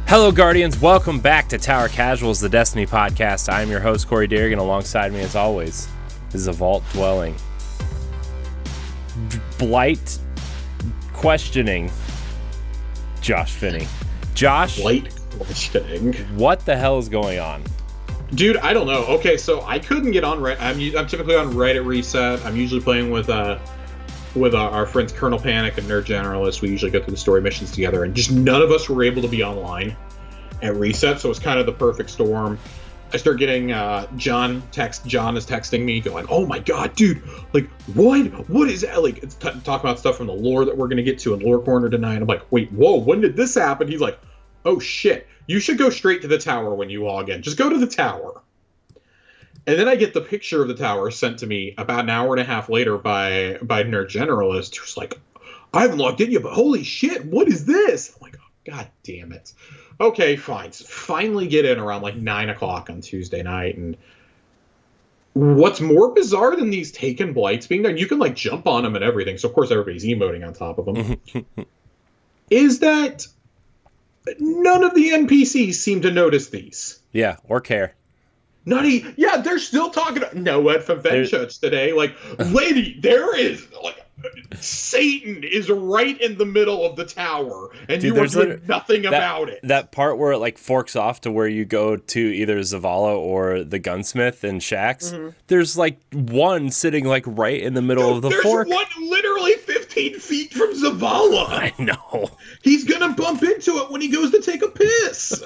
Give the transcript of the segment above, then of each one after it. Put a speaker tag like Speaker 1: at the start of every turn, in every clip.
Speaker 1: Hello, Guardians. Welcome back to Tower Casuals, the Destiny podcast. I'm your host, Corey Derrigan. Alongside me, as always, is a vault dwelling, Blight questioning Josh Finney. Josh,
Speaker 2: Blight questioning.
Speaker 1: What the hell is going on?
Speaker 2: Dude, I don't know. Okay, so I couldn't get on right. I'm typically on right at reset. I'm usually playing with our friends Colonel Panic and Nerd Generalist. We usually go through the story missions together, and just none of us were able to be online at reset, so it's kind of the perfect storm. I start getting John is texting me going, oh my god, dude, like what is that? Like, it's talking about stuff from the lore that we're going to get to in Lore Corner tonight. I'm like, wait, whoa, when did this happen? He's like, oh shit, you should go straight to the tower when you log in. Just go to the tower. And then I get the picture of the tower sent to me about an hour and a half later by Nerd Generalist, who's like, I haven't logged in yet, but holy shit, what is this? I'm like, oh, god damn it. Okay, fine. So finally get in around like 9 o'clock on Tuesday night. And what's more bizarre than these taken blights being done, you can like jump on them and everything. So of course everybody's emoting on top of them. Is that none of the NPCs seem to notice these.
Speaker 1: Yeah, or care.
Speaker 2: Yeah, they're still talking. Noed from Fenchurch today. Like, lady, there is like Satan is right in the middle of the tower, and
Speaker 1: dude,
Speaker 2: you are doing nothing about it.
Speaker 1: That part where it like forks off to where you go to either Zavala or the gunsmith and Shaxx. Mm-hmm. There's like one sitting like right in the middle of the fork.
Speaker 2: There's one literally 15 feet from Zavala.
Speaker 1: I know.
Speaker 2: He's gonna bump into it when he goes to take a piss.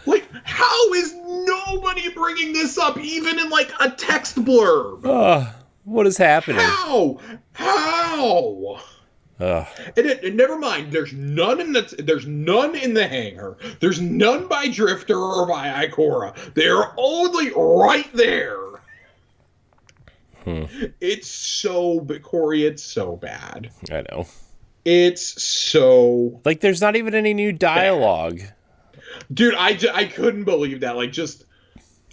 Speaker 2: Like, how is nobody bringing this up, even in like a text blurb?
Speaker 1: What is happening?
Speaker 2: How? And never mind. There's none in the hangar. There's none by Drifter or by Ikora. They're only right there. It's so, Corey. It's so bad.
Speaker 1: I know.
Speaker 2: It's so
Speaker 1: like there's not even any new dialogue.
Speaker 2: Bad. Dude, I couldn't believe that. Like, just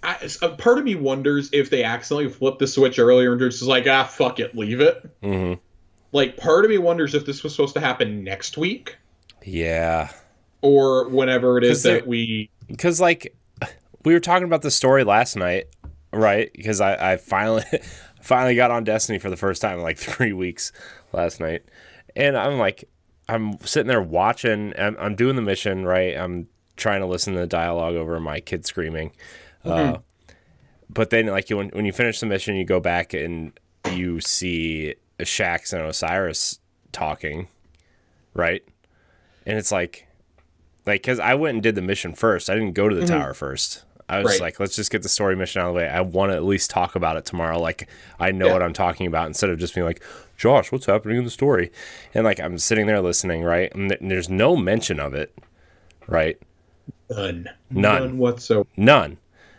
Speaker 2: a part of me wonders if they accidentally flipped the switch earlier and just like, fuck it, leave it. Mm-hmm. Like, part of me wonders if this was supposed to happen next week.
Speaker 1: Yeah.
Speaker 2: Or whenever it is that
Speaker 1: because like we were talking about the story last night, right? Because I finally got on Destiny for the first time in like 3 weeks last night, and I'm sitting there watching. I'm doing the mission, right? I'm trying to listen to the dialogue over my kid screaming. Mm-hmm. But then like when you finish the mission, you go back and you see Shaxx and Osiris talking, right? And it's like because I went and did the mission first. I didn't go to the tower first. I was like, let's just get the story mission out of the way. I want to at least talk about it tomorrow. Like, I know what I'm talking about, instead of just being like, Josh, what's happening in the story? And like, I'm sitting there listening, right? And there's no mention of it, right? None
Speaker 2: whatsoever.
Speaker 1: None.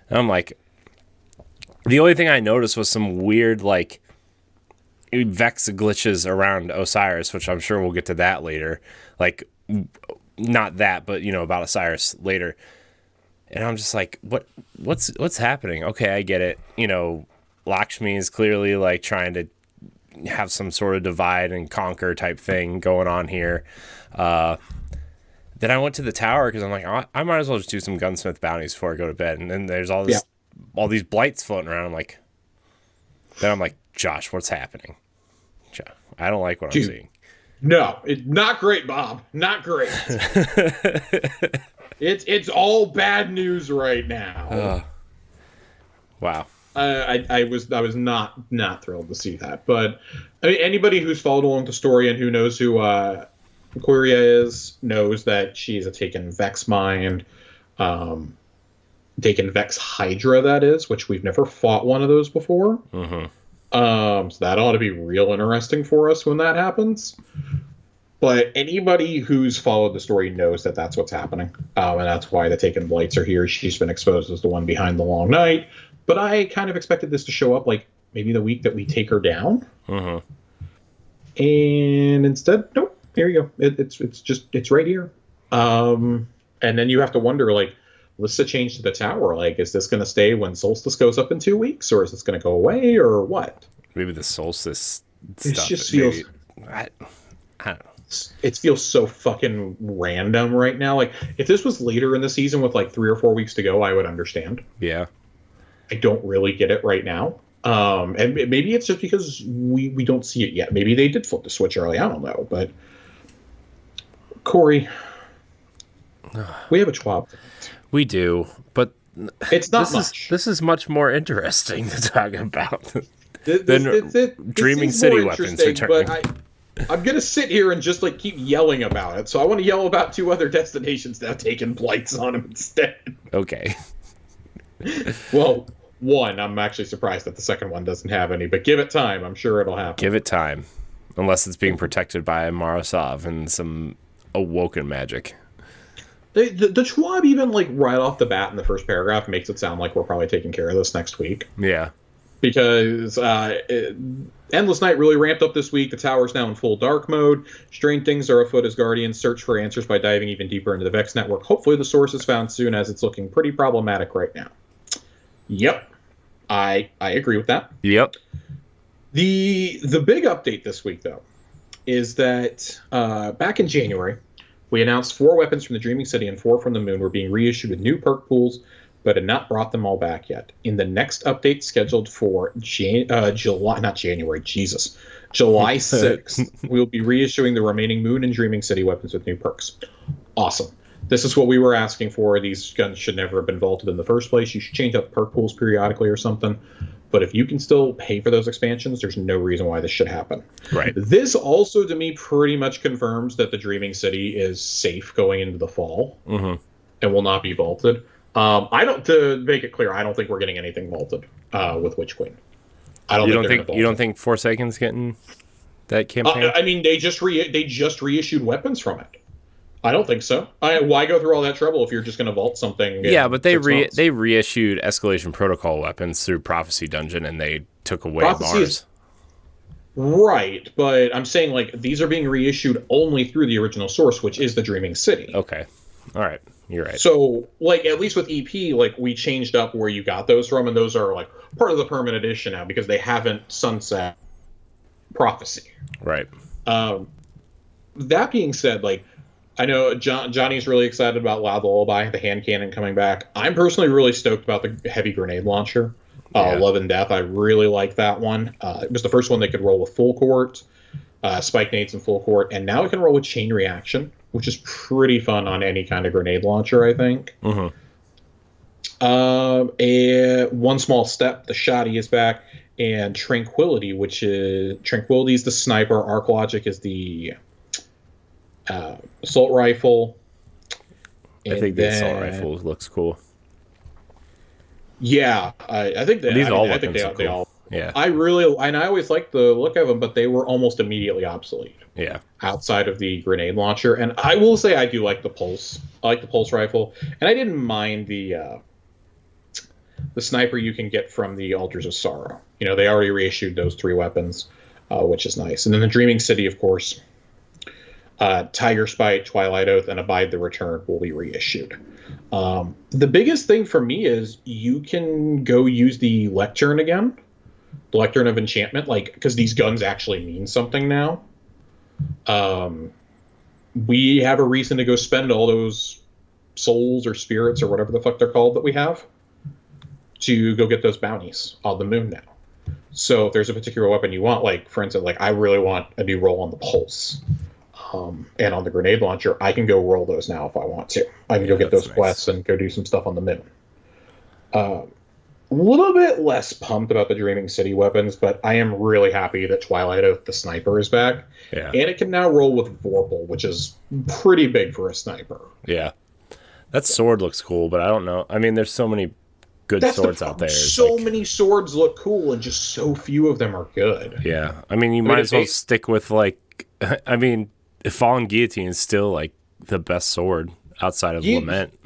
Speaker 1: And I'm like, the only thing I noticed was some weird like Vex glitches around Osiris, which I'm sure we'll get to that later. Like, not that, but about Osiris later. And I'm just like, what's happening? Okay, I get it. Lakshmi is clearly like trying to have some sort of divide and conquer type thing going on here. Then I went to the tower because I'm like, I might as well just do some gunsmith bounties before I go to bed. And then there's all these blights floating around. I'm like, Josh, what's happening? I don't like what I'm seeing.
Speaker 2: No, not great, Bob. Not great. It's all bad news right now.
Speaker 1: Wow.
Speaker 2: I was not thrilled to see that. But I mean, anybody who's followed along the story and who knows who Quiria is knows that she's a taken Vex mind, taken Vex Hydra, that is, which we've never fought one of those before. Mm-hmm. So that ought to be real interesting for us when that happens. But anybody who's followed the story knows that that's what's happening. And that's why the taken blights are here. She's been exposed as the one behind the long night. But I kind of expected this to show up like maybe the week that we take her down. Mm-hmm. And instead, nope. Here you go. It's right here. And then you have to wonder, like, what's the change to the tower? Like, is this going to stay when Solstice goes up in 2 weeks, or is this going to go away, or what?
Speaker 1: Maybe the Solstice
Speaker 2: stuff. It just feels.
Speaker 1: I don't know.
Speaker 2: it feels so fucking random right now. Like, if this was later in the season with like 3 or 4 weeks to go, I would understand.
Speaker 1: Yeah.
Speaker 2: I don't really get it right now. And maybe it's just because we don't see it yet. Maybe they did flip the switch early. I don't know. But Corey, we have a Schwab.
Speaker 1: We do, but
Speaker 2: it's not much.
Speaker 1: This is much more interesting to talk about
Speaker 2: than
Speaker 1: Dreaming City weapons returning.
Speaker 2: But I'm going to sit here and just like keep yelling about it. So I want to yell about 2 other destinations that have taken Blights on them instead.
Speaker 1: Okay.
Speaker 2: Well, one, I'm actually surprised that the second one doesn't have any, but give it time. I'm sure it'll happen.
Speaker 1: Give it time. Unless it's being protected by Marasov and some awoken magic.
Speaker 2: The Schwab, even like right off the bat in the first paragraph, makes it sound like we're probably taking care of this next week.
Speaker 1: Yeah.
Speaker 2: Because Endless Night really ramped up this week. The tower's now in full dark mode. Strange things are afoot as Guardians search for answers by diving even deeper into the Vex network. Hopefully the source is found soon, as it's looking pretty problematic right now. Yep. I agree with that.
Speaker 1: Yep.
Speaker 2: The big update this week, though, is that back in January, we announced 4 weapons from the Dreaming City and 4 from the Moon were being reissued with new perk pools, but had not brought them all back yet. In the next update scheduled for July 6th, we'll be reissuing the remaining Moon and Dreaming City weapons with new perks. Awesome. This is what we were asking for. These guns should never have been vaulted in the first place. You should change up perk pools periodically or something. But if you can still pay for those expansions, there's no reason why this should happen.
Speaker 1: Right.
Speaker 2: This also, to me, pretty much confirms that the Dreaming City is safe going into the fall and will not be vaulted. To make it clear, I don't think we're getting anything vaulted with Witch Queen.
Speaker 1: You don't think Forsaken's getting that campaign?
Speaker 2: I mean, they just reissued weapons from it. I don't think so. Why go through all that trouble if you're just going to vault something?
Speaker 1: Yeah, but they reissued Escalation Protocol weapons through Prophecy Dungeon, and they took away bars.
Speaker 2: Right, but I'm saying like these are being reissued only through the original source, which is the Dreaming City.
Speaker 1: Okay, all right, you're right.
Speaker 2: So like at least with EP, like we changed up where you got those from, and those are like part of the permanent edition now because they haven't sunset Prophecy.
Speaker 1: Right.
Speaker 2: That being said, like. I know Johnny's really excited about Loud Lullaby, the hand cannon coming back. I'm personally really stoked about the heavy grenade launcher, Love and Death. I really like that one. It was the first one that could roll with full court, spike nades and full court, and now it can roll with chain reaction, which is pretty fun on any kind of grenade launcher, I think. One Small Step, the Shoddy is back, and Tranquility, Tranquility is the sniper, Arc Logic is the assault rifle.
Speaker 1: I think the assault rifle looks cool.
Speaker 2: Yeah, I think that
Speaker 1: these all
Speaker 2: cool.
Speaker 1: Yeah,
Speaker 2: I always liked the look of them, but they were almost immediately obsolete.
Speaker 1: Yeah,
Speaker 2: outside of the grenade launcher, and I will say I do like the pulse. I like the pulse rifle, and I didn't mind the sniper you can get from the Altars of Sorrow. You know, they already reissued those 3 weapons, which is nice. And then the Dreaming City, of course. Tiger Spite, Twilight Oath, and Abide the Return will be reissued. The biggest thing for me is you can go use the Lectern again, the Lectern of Enchantment, like because these guns actually mean something now. We have a reason to go spend all those souls or spirits or whatever the fuck they're called that we have to go get those bounties on the Moon now. So if there's a particular weapon you want, like for instance, like I really want a new roll on the Pulse. And on the grenade launcher, I can go roll those now if I want to. I can go get those quests and go do some stuff on the Moon. A little bit less pumped about the Dreaming City weapons, but I am really happy that Twilight Oath, the sniper, is back.
Speaker 1: Yeah.
Speaker 2: And it can now roll with Vorpal, which is pretty big for a sniper.
Speaker 1: Yeah. That sword looks cool, but I don't know. I mean, there's so many good swords out there.
Speaker 2: So many swords look cool, and just so few of them are good.
Speaker 1: Yeah. I mean, you might as well stick with, like... I mean... Fallen Guillotine is still like the best sword outside of Lament.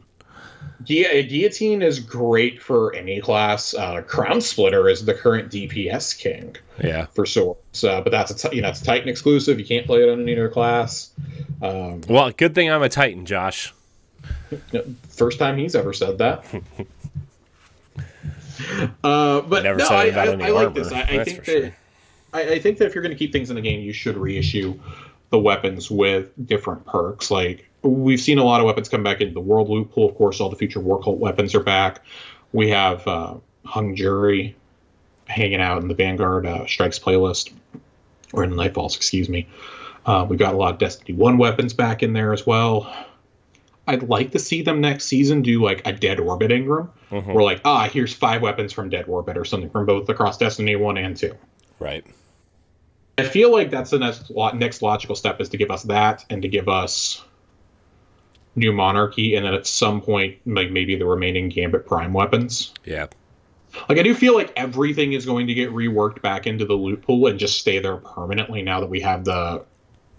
Speaker 2: Guillotine is great for any class. Crown Splitter is the current DPS king.
Speaker 1: Yeah,
Speaker 2: for swords. But that's it's Titan exclusive. You can't play it on any other class.
Speaker 1: Well, good thing I'm a Titan, Josh.
Speaker 2: First time he's ever said that. But
Speaker 1: never
Speaker 2: no,
Speaker 1: said it about any
Speaker 2: I like
Speaker 1: armor.
Speaker 2: this. I think that if you're going to keep things in the game, you should reissue the weapons with different perks. Like, we've seen a lot of weapons come back into the world loot pool. Of course, all the future war cult weapons are back. We have Hung Jury hanging out in the Vanguard Strikes playlist, or in the Nightfalls, excuse me. We've got a lot of Destiny 1 weapons back in there as well. I'd like to see them next season do like a Dead Orbit Ingram. We're like, here's 5 weapons from Dead Orbit or something from both across Destiny 1 and 2.
Speaker 1: Right.
Speaker 2: I feel like that's the next logical step, is to give us that and to give us New Monarchy, and then at some point, like maybe the remaining Gambit Prime weapons.
Speaker 1: Yeah.
Speaker 2: Like, I do feel like everything is going to get reworked back into the loot pool and just stay there permanently now that we have the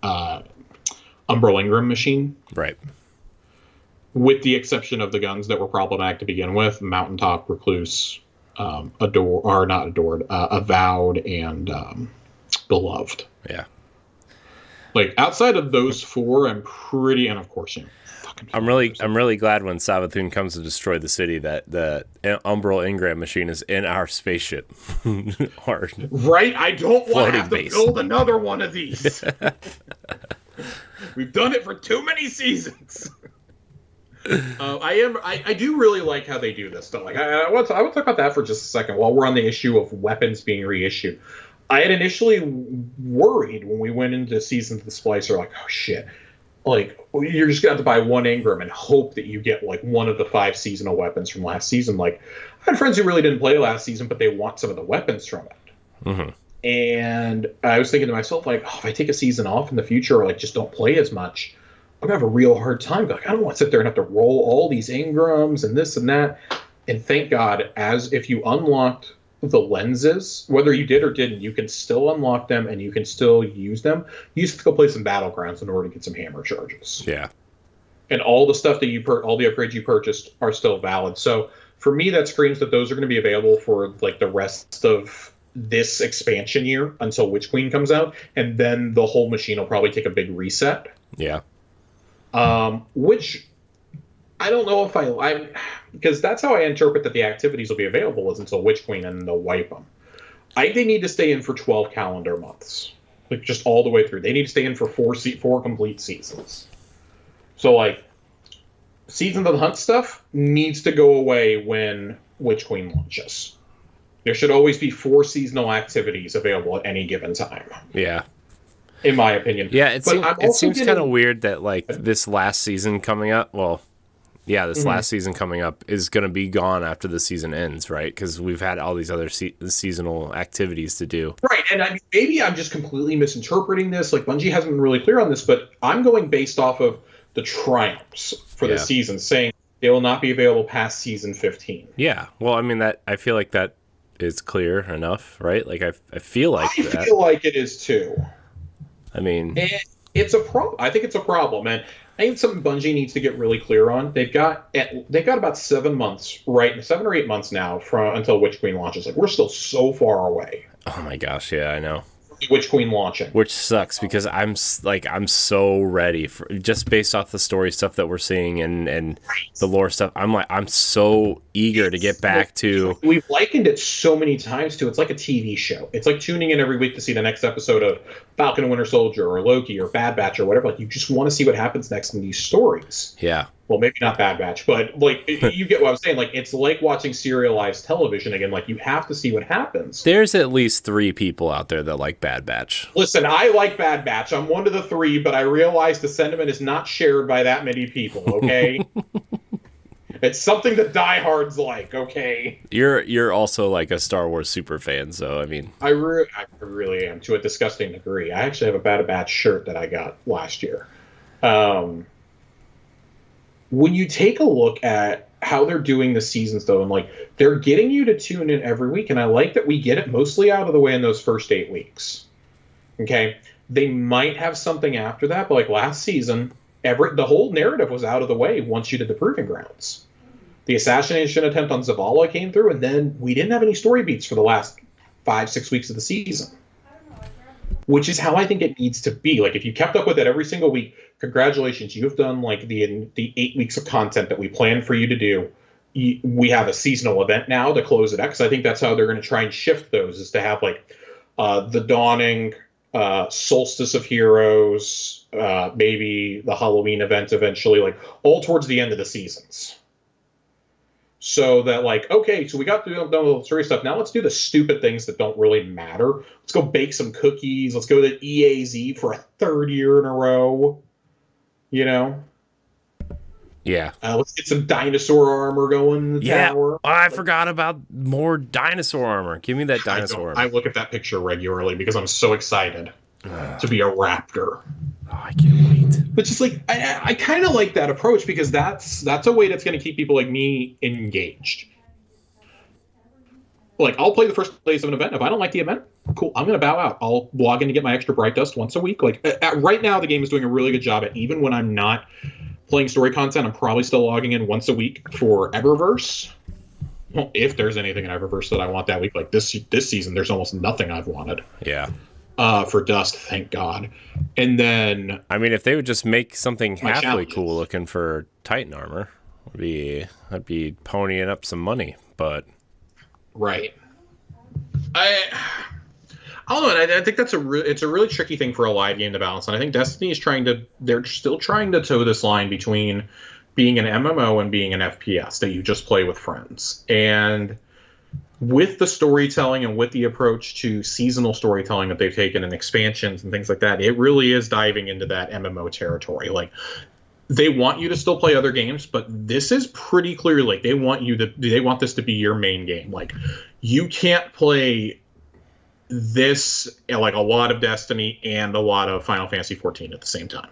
Speaker 2: Umbral Ingram machine.
Speaker 1: Right.
Speaker 2: With the exception of the guns that were problematic to begin with, Mountaintop, Recluse, Avowed, and Beloved.
Speaker 1: Yeah.
Speaker 2: Like, outside of those 4, I'm pretty, and of course,
Speaker 1: I'm really glad when Savathun comes to destroy the city that the Umbral Ingram machine is in our spaceship.
Speaker 2: Right? I don't want to have to build another one of these. We've done it for too many seasons. I do really like how they do this though. Like, I want to talk about that for just a second while we're on the issue of weapons being reissued. I had initially worried when we went into Seasons of the Splicer, like, oh shit, like, you're just gonna have to buy 1 Ingram and hope that you get like one of the 5 seasonal weapons from last season. Like, I had friends who really didn't play last season, but they want some of the weapons from it. And I was thinking to myself, like, if I take a season off in the future, or like just don't play as much, I'm gonna have a real hard time. Like, I don't want to sit there and have to roll all these Ingrams and this and that. And thank God, as if you unlocked the lenses, whether you did or didn't, you can still unlock them and you can still use them. You used to go play some Battlegrounds in order to get some hammer charges.
Speaker 1: Yeah.
Speaker 2: And all the stuff that all the upgrades you purchased are still valid. So for me, that screams that those are going to be available for like the rest of this expansion year until Witch Queen comes out, and then the whole machine will probably take a big reset.
Speaker 1: Yeah.
Speaker 2: Which I don't know if I because that's how I interpret that the activities will be available is until Witch Queen, and they'll wipe them. I think they need to stay in for 12 calendar months, like just all the way through. They need to stay in for 4 complete seasons. So like, Seasons of the Hunt stuff needs to go away when Witch Queen launches. There should always be 4 seasonal activities available at any given time.
Speaker 1: Yeah.
Speaker 2: In my opinion.
Speaker 1: Yeah, it seems kind of weird that like this last season coming up, last season coming up is going to be gone after the season ends, right? Because we've had all these other seasonal activities to do. Right,
Speaker 2: and maybe I'm just completely misinterpreting this. Like, Bungie hasn't been really clear on this, but I'm going based off of the triumphs for the season, saying they will not be available past season 15.
Speaker 1: Yeah, well, I mean, that I feel like that is clear enough, right? Like, I feel like
Speaker 2: I feel like it is too.
Speaker 1: I mean,
Speaker 2: it's a problem. I think it's a problem, and I think something Bungie needs to get really clear on. They've got about 7 months, right? 7 or 8 months now until Witch Queen launches. Like, we're still so far away.
Speaker 1: Oh my gosh, yeah, I know.
Speaker 2: Witch Queen launching,
Speaker 1: which sucks because I'm so ready for, just based off the story stuff that we're seeing and the lore stuff. I'm so eager to get back to.
Speaker 2: We've likened it so many times to, it's like a TV show. It's like tuning in every week to see the next episode of Falcon and Winter Soldier or Loki or Bad Batch or whatever. Like, you just want to see what happens next in these stories.
Speaker 1: Yeah.
Speaker 2: Well, maybe not Bad Batch, but like, you get what I'm saying. Like, it's like watching serialized television again. Like, you have to see what happens.
Speaker 1: There's at least 3 people out there that like Bad Batch.
Speaker 2: Listen, I like Bad Batch. I'm one of the 3, but I realize the sentiment is not shared by that many people. Okay, it's something that diehards like. Okay,
Speaker 1: you're also like a Star Wars super fan, so I mean,
Speaker 2: I really am, to a disgusting degree. I actually have a Bad Batch shirt that I got last year. When you take a look at how they're doing the seasons, though, and like, they're getting you to tune in every week, and I like that we get it mostly out of the way in those first 8 weeks. Okay, they might have something after that, but like last season, the whole narrative was out of the way once you did the Proving Grounds. The assassination attempt on Zavala came through, and then we didn't have any story beats for the last 5-6 weeks of the season. Which is how I think it needs to be. Like, if you kept up with it every single week, congratulations, you've done like the 8 weeks of content that we planned for you to do. We have a seasonal event now to close it out, because I think that's how they're going to try and shift those, is to have like the Dawning, Solstice of Heroes, maybe the Halloween event eventually, like all towards the end of the seasons. So that like, okay, so we got through the story stuff. Now let's do the stupid things that don't really matter. Let's go bake some cookies. Let's go to EAZ for a third year in a row. You know?
Speaker 1: Yeah.
Speaker 2: Let's get some dinosaur armor going in the tower.
Speaker 1: Oh, I forgot about more dinosaur armor. Give me that dinosaur armor.
Speaker 2: I look at that picture regularly because I'm so excited to be a raptor.
Speaker 1: Oh, I can't wait.
Speaker 2: But just like I kind of like that approach because that's a way that's going to keep people like me engaged. Like I'll play the first phase of an event. If I don't like the event, cool. I'm going to bow out. I'll log in to get my extra bright dust once a week. Like right now, the game is doing a really good job at even when I'm not playing story content. I'm probably still logging in once a week for Eververse. Well, if there's anything in Eververse that I want that week, like this season, there's almost nothing I've wanted.
Speaker 1: Yeah.
Speaker 2: For Dust, thank God. And then,
Speaker 1: I mean, if they would just make something halfway cool looking for Titan armor, I'd be ponying up some money. But
Speaker 2: right, I don't know. I think it's a really tricky thing for a live game to balance, and I think Destiny is they're still trying to toe this line between being an MMO and being an FPS that you just play with friends. And with the storytelling and with the approach to seasonal storytelling that they've taken and expansions and things like that, it really is diving into that MMO territory. Like, they want you to still play other games, but this is pretty clear. Like, they want this to be your main game. Like, you can't play this, like a lot of Destiny and a lot of Final Fantasy 14 at the same time.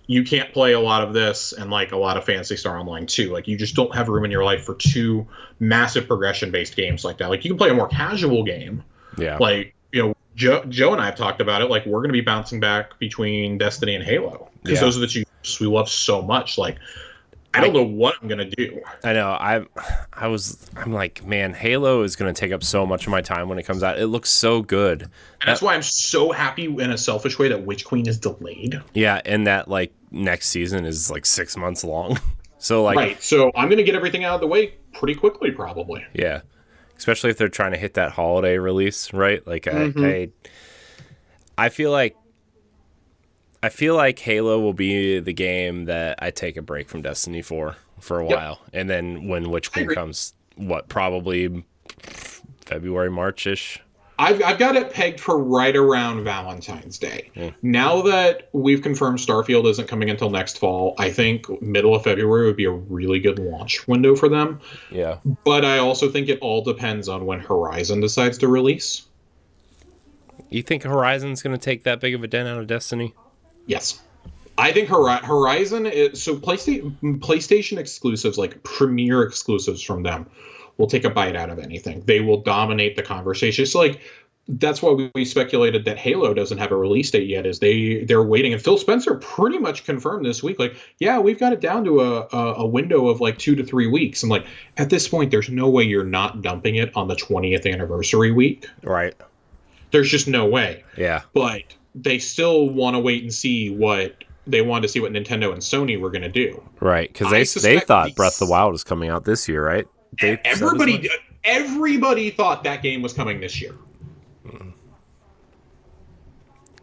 Speaker 2: You can't play a lot of this and like a lot of Phantasy Star Online 2. Like, you just don't have room in your life for two massive progression-based games like that. Like, you can play a more casual game.
Speaker 1: Yeah.
Speaker 2: Like, you know, Joe and I have talked about it. Like, we're going to be bouncing back between Destiny and Halo because those are the two games we love so much. Like, I don't know what I'm going to do.
Speaker 1: I know. I'm like, man, Halo is going to take up so much of my time when it comes out. It looks so good.
Speaker 2: And that's why I'm so happy in a selfish way that Witch Queen is delayed.
Speaker 1: Yeah, and that, like, next season is, like, 6 months long. So, like...
Speaker 2: Right, so I'm going to get everything out of the way pretty quickly, probably.
Speaker 1: Yeah. Especially if they're trying to hit that holiday release, right? Like, I feel like Halo will be the game that I take a break from Destiny for a while. And then when Witch Queen comes, probably February, March-ish?
Speaker 2: I've got it pegged for right around Valentine's Day. Now that we've confirmed Starfield isn't coming until next fall, I think middle of February would be a really good launch window for them.
Speaker 1: Yeah.
Speaker 2: But I also think it all depends on when Horizon decides to release.
Speaker 1: You think Horizon's going to take that big of a dent out of Destiny?
Speaker 2: Yes. I think Horizon is... So PlayStation exclusives, like premier exclusives from them, will take a bite out of anything. They will dominate the conversation. So, like, that's why we speculated that Halo doesn't have a release date yet, is they're waiting. And Phil Spencer pretty much confirmed this week, like, yeah, we've got it down to a window of, like, 2 to 3 weeks. And, like, at this point, there's no way you're not dumping it on the 20th anniversary week.
Speaker 1: Right.
Speaker 2: There's just no way.
Speaker 1: Yeah.
Speaker 2: But they still want to wait and see what... They wanted to see what Nintendo and Sony were going to do.
Speaker 1: Right, because they thought Breath of the Wild was coming out this year, right?
Speaker 2: Everybody thought that game was coming this year.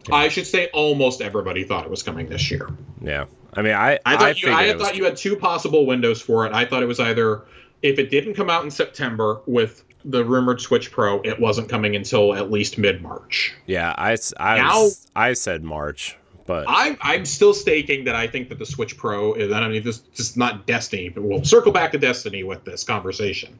Speaker 2: Yeah. I should say almost everybody thought it was coming this year.
Speaker 1: Yeah. I mean, I
Speaker 2: thought you had two possible windows for it. I thought it was either, if it didn't come out in September with the rumored Switch Pro, it wasn't coming until at least mid-March.
Speaker 1: Yeah, I said March. But
Speaker 2: I'm still staking that I think that the Switch Pro is, I mean, this is not Destiny, but we'll circle back to Destiny with this conversation.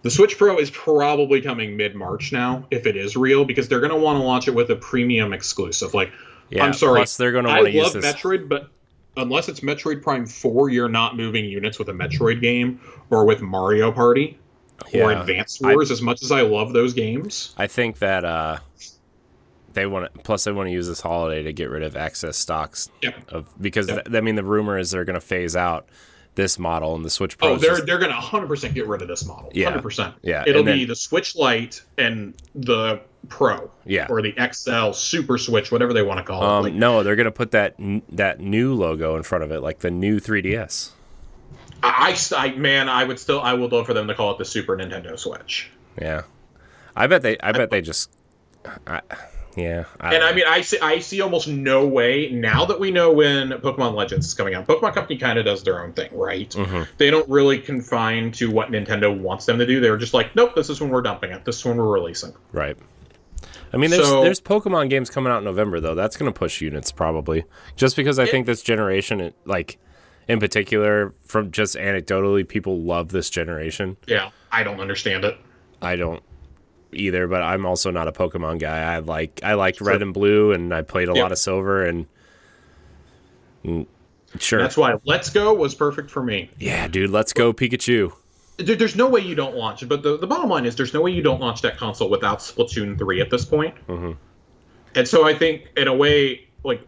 Speaker 2: The Switch Pro is probably coming mid-March now, if it is real, because they're going to want to launch it with a premium exclusive. Like, yeah, I'm sorry,
Speaker 1: plus they're going to want to use
Speaker 2: this. I love Metroid, but unless it's Metroid Prime 4, you're not moving units with a Metroid game or with Mario Party or Advance Wars. As much as I love those games,
Speaker 1: I think that they want to use this holiday to get rid of excess stocks. Because the rumor is they're going to phase out this model and the Switch Pro.
Speaker 2: Oh, they're going to 100% get rid of this model. 100%.
Speaker 1: Yeah.
Speaker 2: It'll be the Switch Lite and the Pro.
Speaker 1: Yeah.
Speaker 2: Or the XL Super Switch, whatever they want to call it.
Speaker 1: No, they're going to put that new logo in front of it, like the new 3DS.
Speaker 2: I would love for them to call it the Super Nintendo Switch.
Speaker 1: Yeah. I bet they just Yeah.
Speaker 2: I mean, I see almost no way, now that we know when Pokemon Legends is coming out. Pokemon Company kind of does their own thing, right?
Speaker 1: Mm-hmm.
Speaker 2: They don't really confine to what Nintendo wants them to do. They're just like, nope, this is when we're dumping it. This is when we're releasing.
Speaker 1: Right. I mean, there's Pokemon games coming out in November, though. That's going to push units, probably. Just because I think this generation, like, in particular, from just anecdotally, people love this generation.
Speaker 2: Yeah, I don't understand it.
Speaker 1: I don't either, but I'm also not a Pokemon guy. I liked Red and Blue, and I played a lot of Silver, and sure.
Speaker 2: That's why Let's Go was perfect for me.
Speaker 1: Yeah, dude, Let's Go Pikachu.
Speaker 2: There's no way you don't launch it, but the bottom line is there's no way you don't launch that console without Splatoon 3 at this point.
Speaker 1: Mm-hmm.
Speaker 2: And so I think, in a way, like,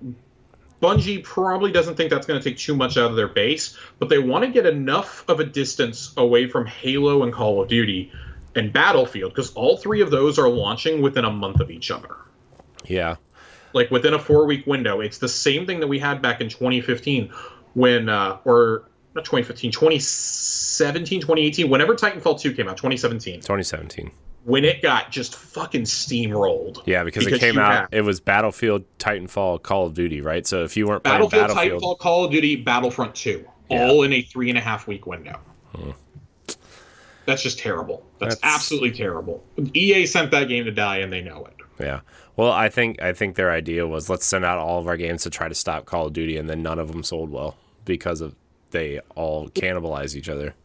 Speaker 2: Bungie probably doesn't think that's going to take too much out of their base, but they want to get enough of a distance away from Halo and Call of Duty and Battlefield, because all three of those are launching within a month of each other.
Speaker 1: Yeah.
Speaker 2: Like, within a 4-week window. It's the same thing that we had back in 2015 when, or not 2015, 2017, 2018, whenever Titanfall 2 came out, 2017. When it got just fucking steamrolled.
Speaker 1: Yeah, because it came out, it was Battlefield, Titanfall, Call of Duty, right? So if you weren't playing Battlefield...
Speaker 2: Titanfall, Call of Duty, Battlefront 2, all in a 3.5-week window. That's just terrible. That's absolutely terrible. EA sent that game to die, and they know it.
Speaker 1: Yeah. Well, I think their idea was, let's send out all of our games to try to stop Call of Duty, and then none of them sold well because of they all cannibalize each other.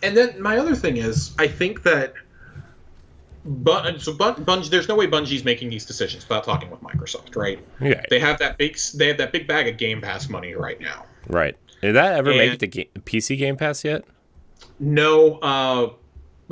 Speaker 2: And then my other thing is, I think that Bungie, there's no way Bungie's making these decisions without talking with Microsoft, right?
Speaker 1: Yeah.
Speaker 2: They have that big bag of Game Pass money right now.
Speaker 1: Right. Did that ever make the PC Game Pass yet?
Speaker 2: No.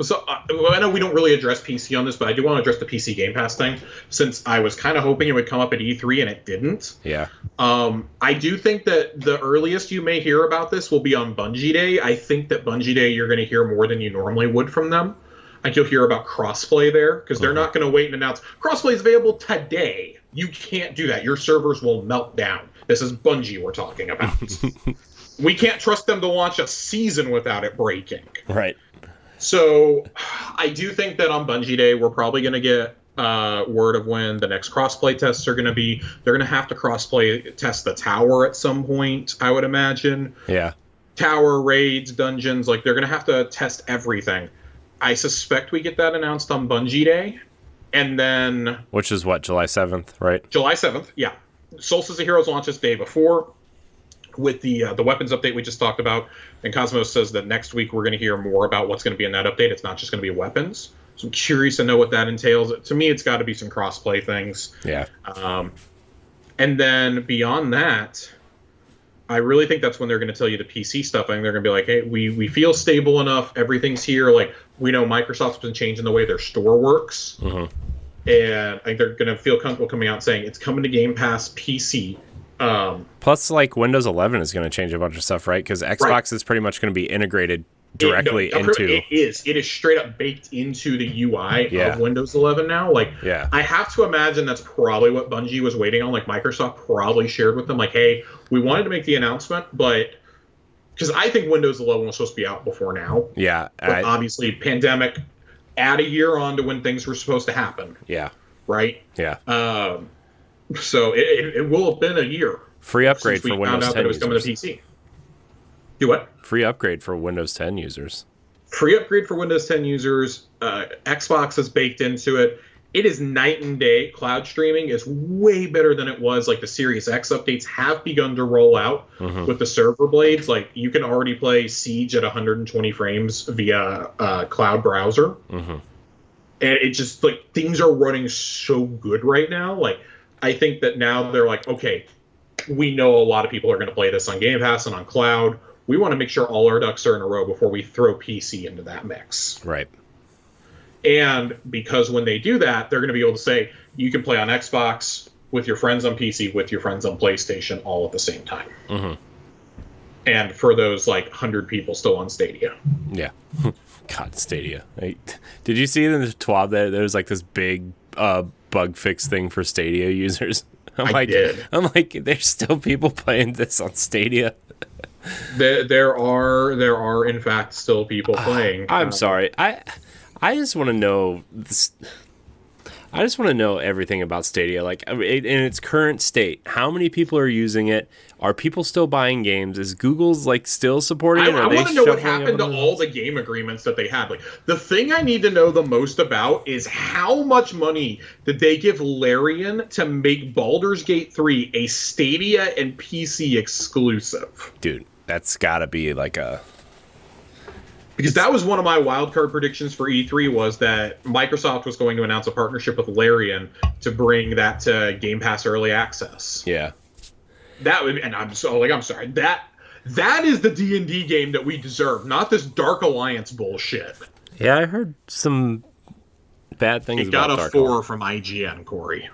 Speaker 2: So I know we don't really address PC on this, but I do want to address the PC Game Pass thing, since I was kind of hoping it would come up at E3 and it didn't.
Speaker 1: Yeah.
Speaker 2: I do think that the earliest you may hear about this will be on Bungie Day. I think that Bungie Day you're going to hear more than you normally would from them. I think you'll hear about crossplay there, because they're not going to wait and announce crossplay is available today. You can't do that. Your servers will melt down. This is Bungie we're talking about. We can't trust them to launch a season without it breaking.
Speaker 1: Right.
Speaker 2: So I do think that on Bungie Day, we're probably going to get word of when the next crossplay tests are going to be. They're going to have to crossplay test the tower at some point, I would imagine.
Speaker 1: Yeah.
Speaker 2: Tower, raids, dungeons, like they're going to have to test everything. I suspect we get that announced on Bungie Day. And then...
Speaker 1: Which is what, July 7th, right?
Speaker 2: July 7th, yeah. Solstice of Heroes launches day before with the weapons update we just talked about. And Cosmos says that next week we're going to hear more about what's going to be in that update. It's not just going to be weapons. So I'm curious to know what that entails. To me, it's got to be some cross-play things.
Speaker 1: Yeah.
Speaker 2: And then beyond that, I really think that's when they're going to tell you the PC stuff. I think they're going to be like, hey, we feel stable enough. Everything's here. Like, we know Microsoft's been changing the way their store works.
Speaker 1: Mm-hmm.
Speaker 2: And I think they're going to feel comfortable coming out and saying it's coming to Game Pass PC.
Speaker 1: Plus, like, Windows 11 is going to change a bunch of stuff, right? Because Xbox is pretty much going to be integrated directly into...
Speaker 2: It is straight up baked into the UI of Windows 11 now. Like, I have to imagine that's probably what Bungie was waiting on. Like, Microsoft probably shared with them, like, hey, we wanted to make the announcement, but... Because I think Windows 11 was supposed to be out before now.
Speaker 1: Yeah.
Speaker 2: But obviously, pandemic, add a year on to when things were supposed to happen.
Speaker 1: Yeah.
Speaker 2: Right?
Speaker 1: Yeah.
Speaker 2: So it will have been a year.
Speaker 1: Free upgrade for Windows 10 users. Found out that it was
Speaker 2: coming to PC. Do what?
Speaker 1: Free upgrade for Windows 10 users.
Speaker 2: Free upgrade for Windows 10 users. Xbox is baked into it. It is night and day. Cloud streaming is way better than it was. Like, the Series X updates have begun to roll out with the server blades. Like, you can already play Siege at 120 frames via cloud browser. And it just, like, things are running so good right now. Like, I think that now they're like, okay, we know a lot of people are going to play this on Game Pass and on cloud. We want to make sure all our ducks are in a row before we throw PC into that mix.
Speaker 1: Right.
Speaker 2: And because when they do that, they're going to be able to say, you can play on Xbox with your friends on PC, with your friends on PlayStation, all at the same time. And for those, like, 100 people still on Stadia.
Speaker 1: Yeah. God, Stadia. Did you see it in the TWAB that there's, like, this big bug fix thing for Stadia users?
Speaker 2: I did.
Speaker 1: I'm like, there's still people playing this on Stadia.
Speaker 2: There are, in fact, still people playing.
Speaker 1: I'm sorry. I just want to know this. I just want to know everything about Stadia, like in its current state. How many people are using it? Are people still buying games? Is Google's like still supporting it?
Speaker 2: I want to know what happened to all the game agreements that they had. Like, the thing I need to know the most about is how much money did they give Larian to make Baldur's Gate 3 a Stadia and PC exclusive?
Speaker 1: Dude, that's got to be like a...
Speaker 2: Because that was one of my wildcard predictions for E3, was that Microsoft was going to announce a partnership with Larian to bring that to Game Pass Early Access.
Speaker 1: Yeah.
Speaker 2: That would, and I'm sorry. That is the D&D game that we deserve, not this Dark Alliance bullshit.
Speaker 1: Yeah, I heard some bad things about Dark Alliance.
Speaker 2: It got a 4 from IGN, Corey.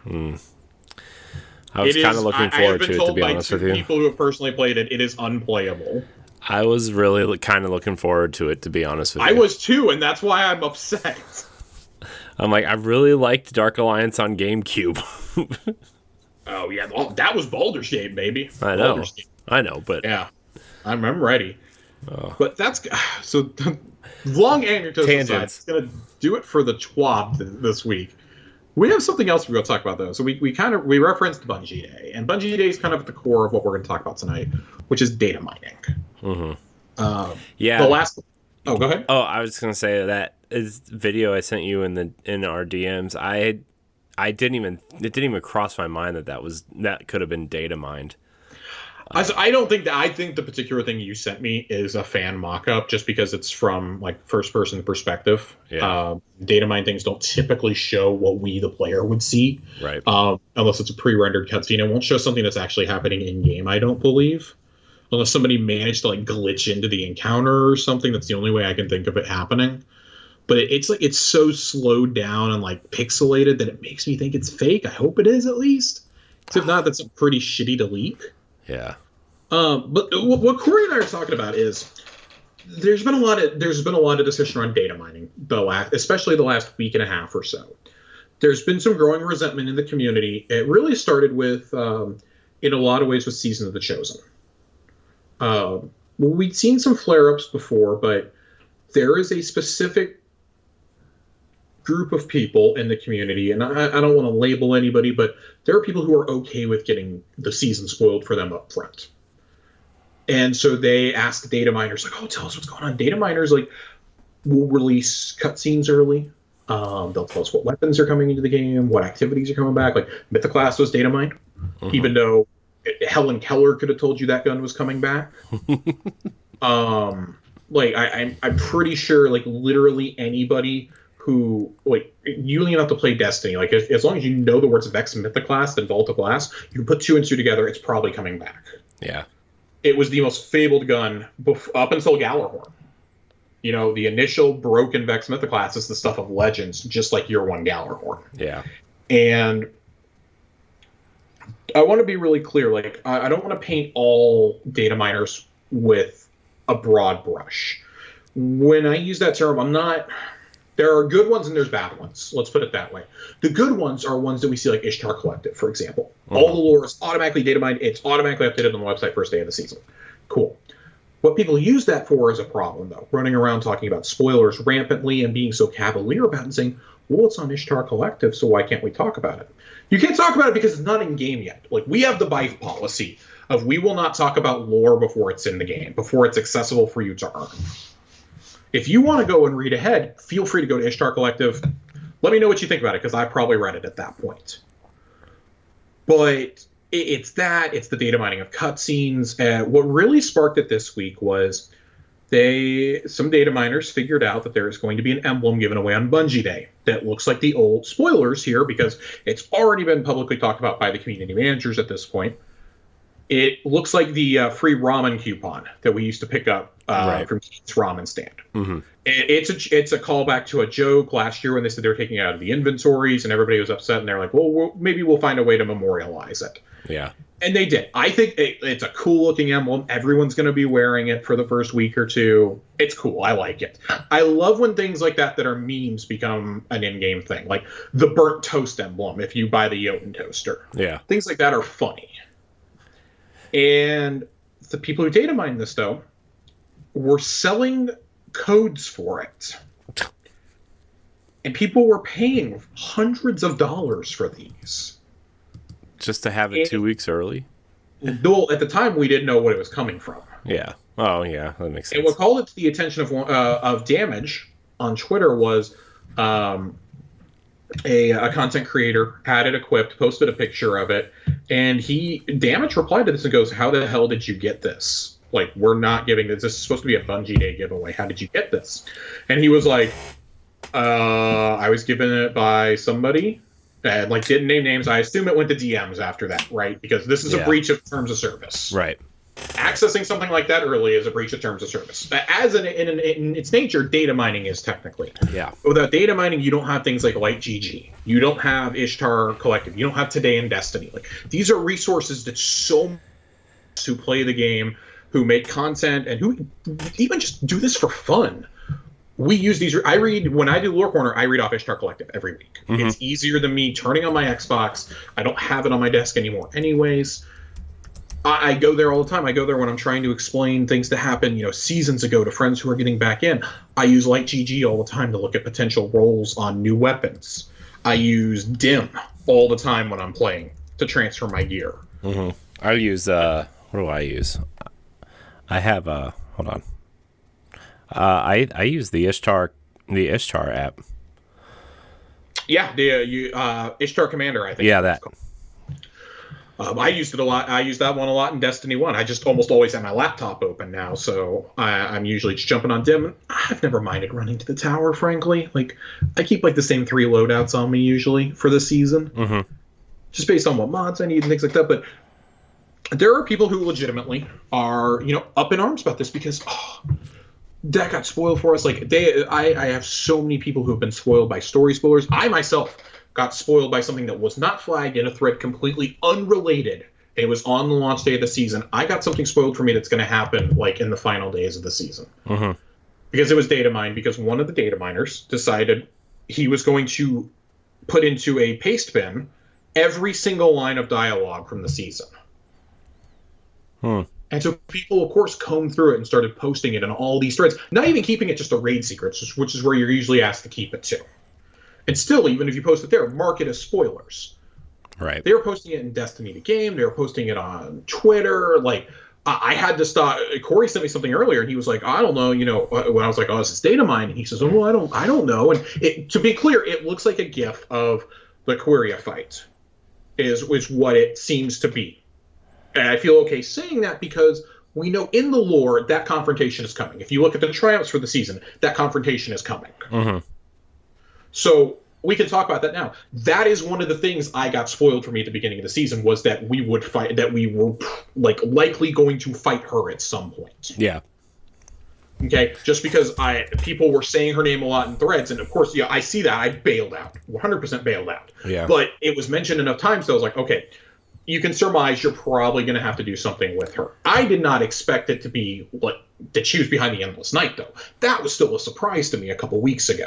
Speaker 1: I was kind of looking forward to it, to be honest with you.
Speaker 2: People who have personally played it, it is unplayable.
Speaker 1: I was really kind of looking forward to it, to be honest with you.
Speaker 2: I was too, and that's why I'm upset.
Speaker 1: I'm like, I really liked Dark Alliance on GameCube.
Speaker 2: Oh, yeah. Well, that was Baldur's Gate, baby.
Speaker 1: I know, but...
Speaker 2: Yeah. I'm ready. Oh. But that's... So, long anecdotes aside, it's going to do it for the TWAB this week. We have something else we're going to talk about, though. So we referenced Bungie Day, and Bungie Day is kind of at the core of what we're going to talk about tonight, which is data mining.
Speaker 1: Mm-hmm. Yeah.
Speaker 2: The last... Oh, go ahead.
Speaker 1: Oh, I was going to say that is video I sent you in our DMs. It didn't even cross my mind that could have been data mined.
Speaker 2: I think the particular thing you sent me is a fan mock-up, just because it's from like first-person perspective.
Speaker 1: Yeah.
Speaker 2: Data mine things don't typically show what we, the player, would see.
Speaker 1: Right.
Speaker 2: Unless it's a pre-rendered cutscene. It won't show something that's actually happening in-game, I don't believe. Unless somebody managed to like glitch into the encounter or something. That's the only way I can think of it happening. But it's so slowed down and like pixelated that it makes me think it's fake. I hope it is, at least. Because if not, that's pretty shitty to leak.
Speaker 1: Yeah.
Speaker 2: But what Corey and I are talking about is there's been a lot of discussion around data mining, especially the last week and a half or so. There's been some growing resentment in the community. It really started with, in a lot of ways, with Season of the Chosen. We'd seen some flare-ups before, but there is a specific group of people in the community, and I don't want to label anybody, but there are people who are okay with getting the season spoiled for them up front. And so they ask data miners, like, oh, tell us what's going on. Data miners, like, will release cutscenes early. They'll tell us what weapons are coming into the game, what activities are coming back. Like, Mythoclast was data mined, even though Helen Keller could have told you that gun was coming back. Like, I'm pretty sure, like, literally anybody who, like, you don't even have to play Destiny. Like, as long as you know the words Vex Mythoclast and Vault of Glass, you can put 2 and 2 together, it's probably coming back.
Speaker 1: Yeah.
Speaker 2: It was the most fabled gun up until Galahorn. You know, the initial broken Vex Mythoclast is the stuff of legends, just like Year 1 Galahorn.
Speaker 1: Yeah.
Speaker 2: And I want to be really clear. Like, I don't want to paint all data miners with a broad brush. When I use that term, I'm not... There are good ones and there's bad ones. Let's put it that way. The good ones are ones that we see, like Ishtar Collective, for example. All the lore is automatically data mined. It's automatically updated on the website first day of the season. Cool. What people use that for is a problem, though. Running around talking about spoilers rampantly and being so cavalier about it and saying, well, it's on Ishtar Collective, so why can't we talk about it? You can't talk about it because it's not in game yet. Like, we have the BIFE policy of we will not talk about lore before it's in the game, before it's accessible for you to earn. If you want to go and read ahead, feel free to go to Ishtar Collective. Let me know what you think about it, because I probably read it at that point. But it's the data mining of cutscenes. What really sparked it this week was some data miners figured out that there is going to be an emblem given away on Bungie Day that looks like the old spoilers here, because it's already been publicly talked about by the community managers at this point. It looks like the free ramen coupon that we used to pick up from Keith's Ramen Stand. Mm-hmm. It's a callback to a joke last year when they said they were taking it out of the inventories, and everybody was upset, and they're like, well, maybe we'll find a way to memorialize it.
Speaker 1: Yeah.
Speaker 2: And they did. I think it's a cool-looking emblem. Everyone's going to be wearing it for the first week or two. It's cool. I like it. I love when things like that are memes become an in-game thing, like the burnt toast emblem if you buy the Jotun toaster.
Speaker 1: Yeah. Things
Speaker 2: like that are funny. And the people who data mine this, though, were selling codes for it. And people were paying hundreds of dollars for these.
Speaker 1: Just to have it 2 weeks early?
Speaker 2: Though at the time, we didn't know what it was coming from.
Speaker 1: Yeah. Oh, yeah. That makes sense.
Speaker 2: And what called it to the attention of Damage on Twitter was a content creator had it equipped, posted a picture of it, and Damage replied to this and goes, "How the hell did you get this? Like, we're not giving this. This is supposed to be a Bungie Day giveaway. How did you get this?" And he was like, I was given it by somebody, and like didn't name names. I assume it went to DMs after that, right? Because this is a breach of terms of service.
Speaker 1: Right.
Speaker 2: Accessing something like that early is a breach of terms of service. As in its nature, data mining is technically.
Speaker 1: Yeah.
Speaker 2: Without data mining, you don't have things like Light GG. You don't have Ishtar Collective. You don't have Today in Destiny. Like, these are resources that so many who play the game, who make content, and who even just do this for fun. We use these. When I do Lore Corner, I read off Ishtar Collective every week. Mm-hmm. It's easier than me turning on my Xbox. I don't have it on my desk anymore anyways. I go there all the time. I go there when I'm trying to explain things that happened, seasons ago to friends who are getting back in. I use Light GG all the time to look at potential rolls on new weapons. I use DIM all the time when I'm playing to transfer my gear.
Speaker 1: Mm-hmm. I use, what do I use? I have, hold on. I use the Ishtar app.
Speaker 2: Yeah, the Ishtar Commander, I think.
Speaker 1: Yeah, that.
Speaker 2: I used it a lot. I use that one a lot in Destiny 1. I just almost always have my laptop open now, so I'm usually just jumping on DIM. I've never minded running to the tower, frankly. Like, I keep like the same 3 loadouts on me usually for the season, just based on what mods I need and things like that. But there are people who legitimately are, up in arms about this because that got spoiled for us. Like, I have so many people who have been spoiled by story spoilers. I myself got spoiled by something that was not flagged in a thread, completely unrelated. It was on the launch day of the season. I got something spoiled for me that's going to happen like in the final days of the season. Because it was data mined, because one of the data miners decided he was going to put into a paste bin every single line of dialogue from the season. And so people, of course, combed through it and started posting it in all these threads, not even keeping it just a raid secret, which is where you're usually asked to keep it too. And still, even if you post it there, mark it as spoilers.
Speaker 1: Right.
Speaker 2: They were posting it in Destiny the Game. They were posting it on Twitter. Like, I had to stop. Corey sent me something earlier, and he was like, "I don't know." When I was like, "Oh, this is data mine," and he says, "Oh, well, I don't know." And to be clear, it looks like a GIF of the Queria fight, is what it seems to be. And I feel okay saying that because we know in the lore that confrontation is coming. If you look at the triumphs for the season, that confrontation is coming. So we can talk about that now. That is one of the things I got spoiled for me at the beginning of the season, was that we would fight, that we were likely going to fight her at some point.
Speaker 1: Yeah.
Speaker 2: Okay, just because people were saying her name a lot in threads, and of course, I see that. I bailed out, 100% bailed out.
Speaker 1: Yeah.
Speaker 2: But it was mentioned enough times that I was like, okay, you can surmise you're probably going to have to do something with her. I did not expect it to be that she was behind the Endless Night, though. That was still a surprise to me a couple weeks ago.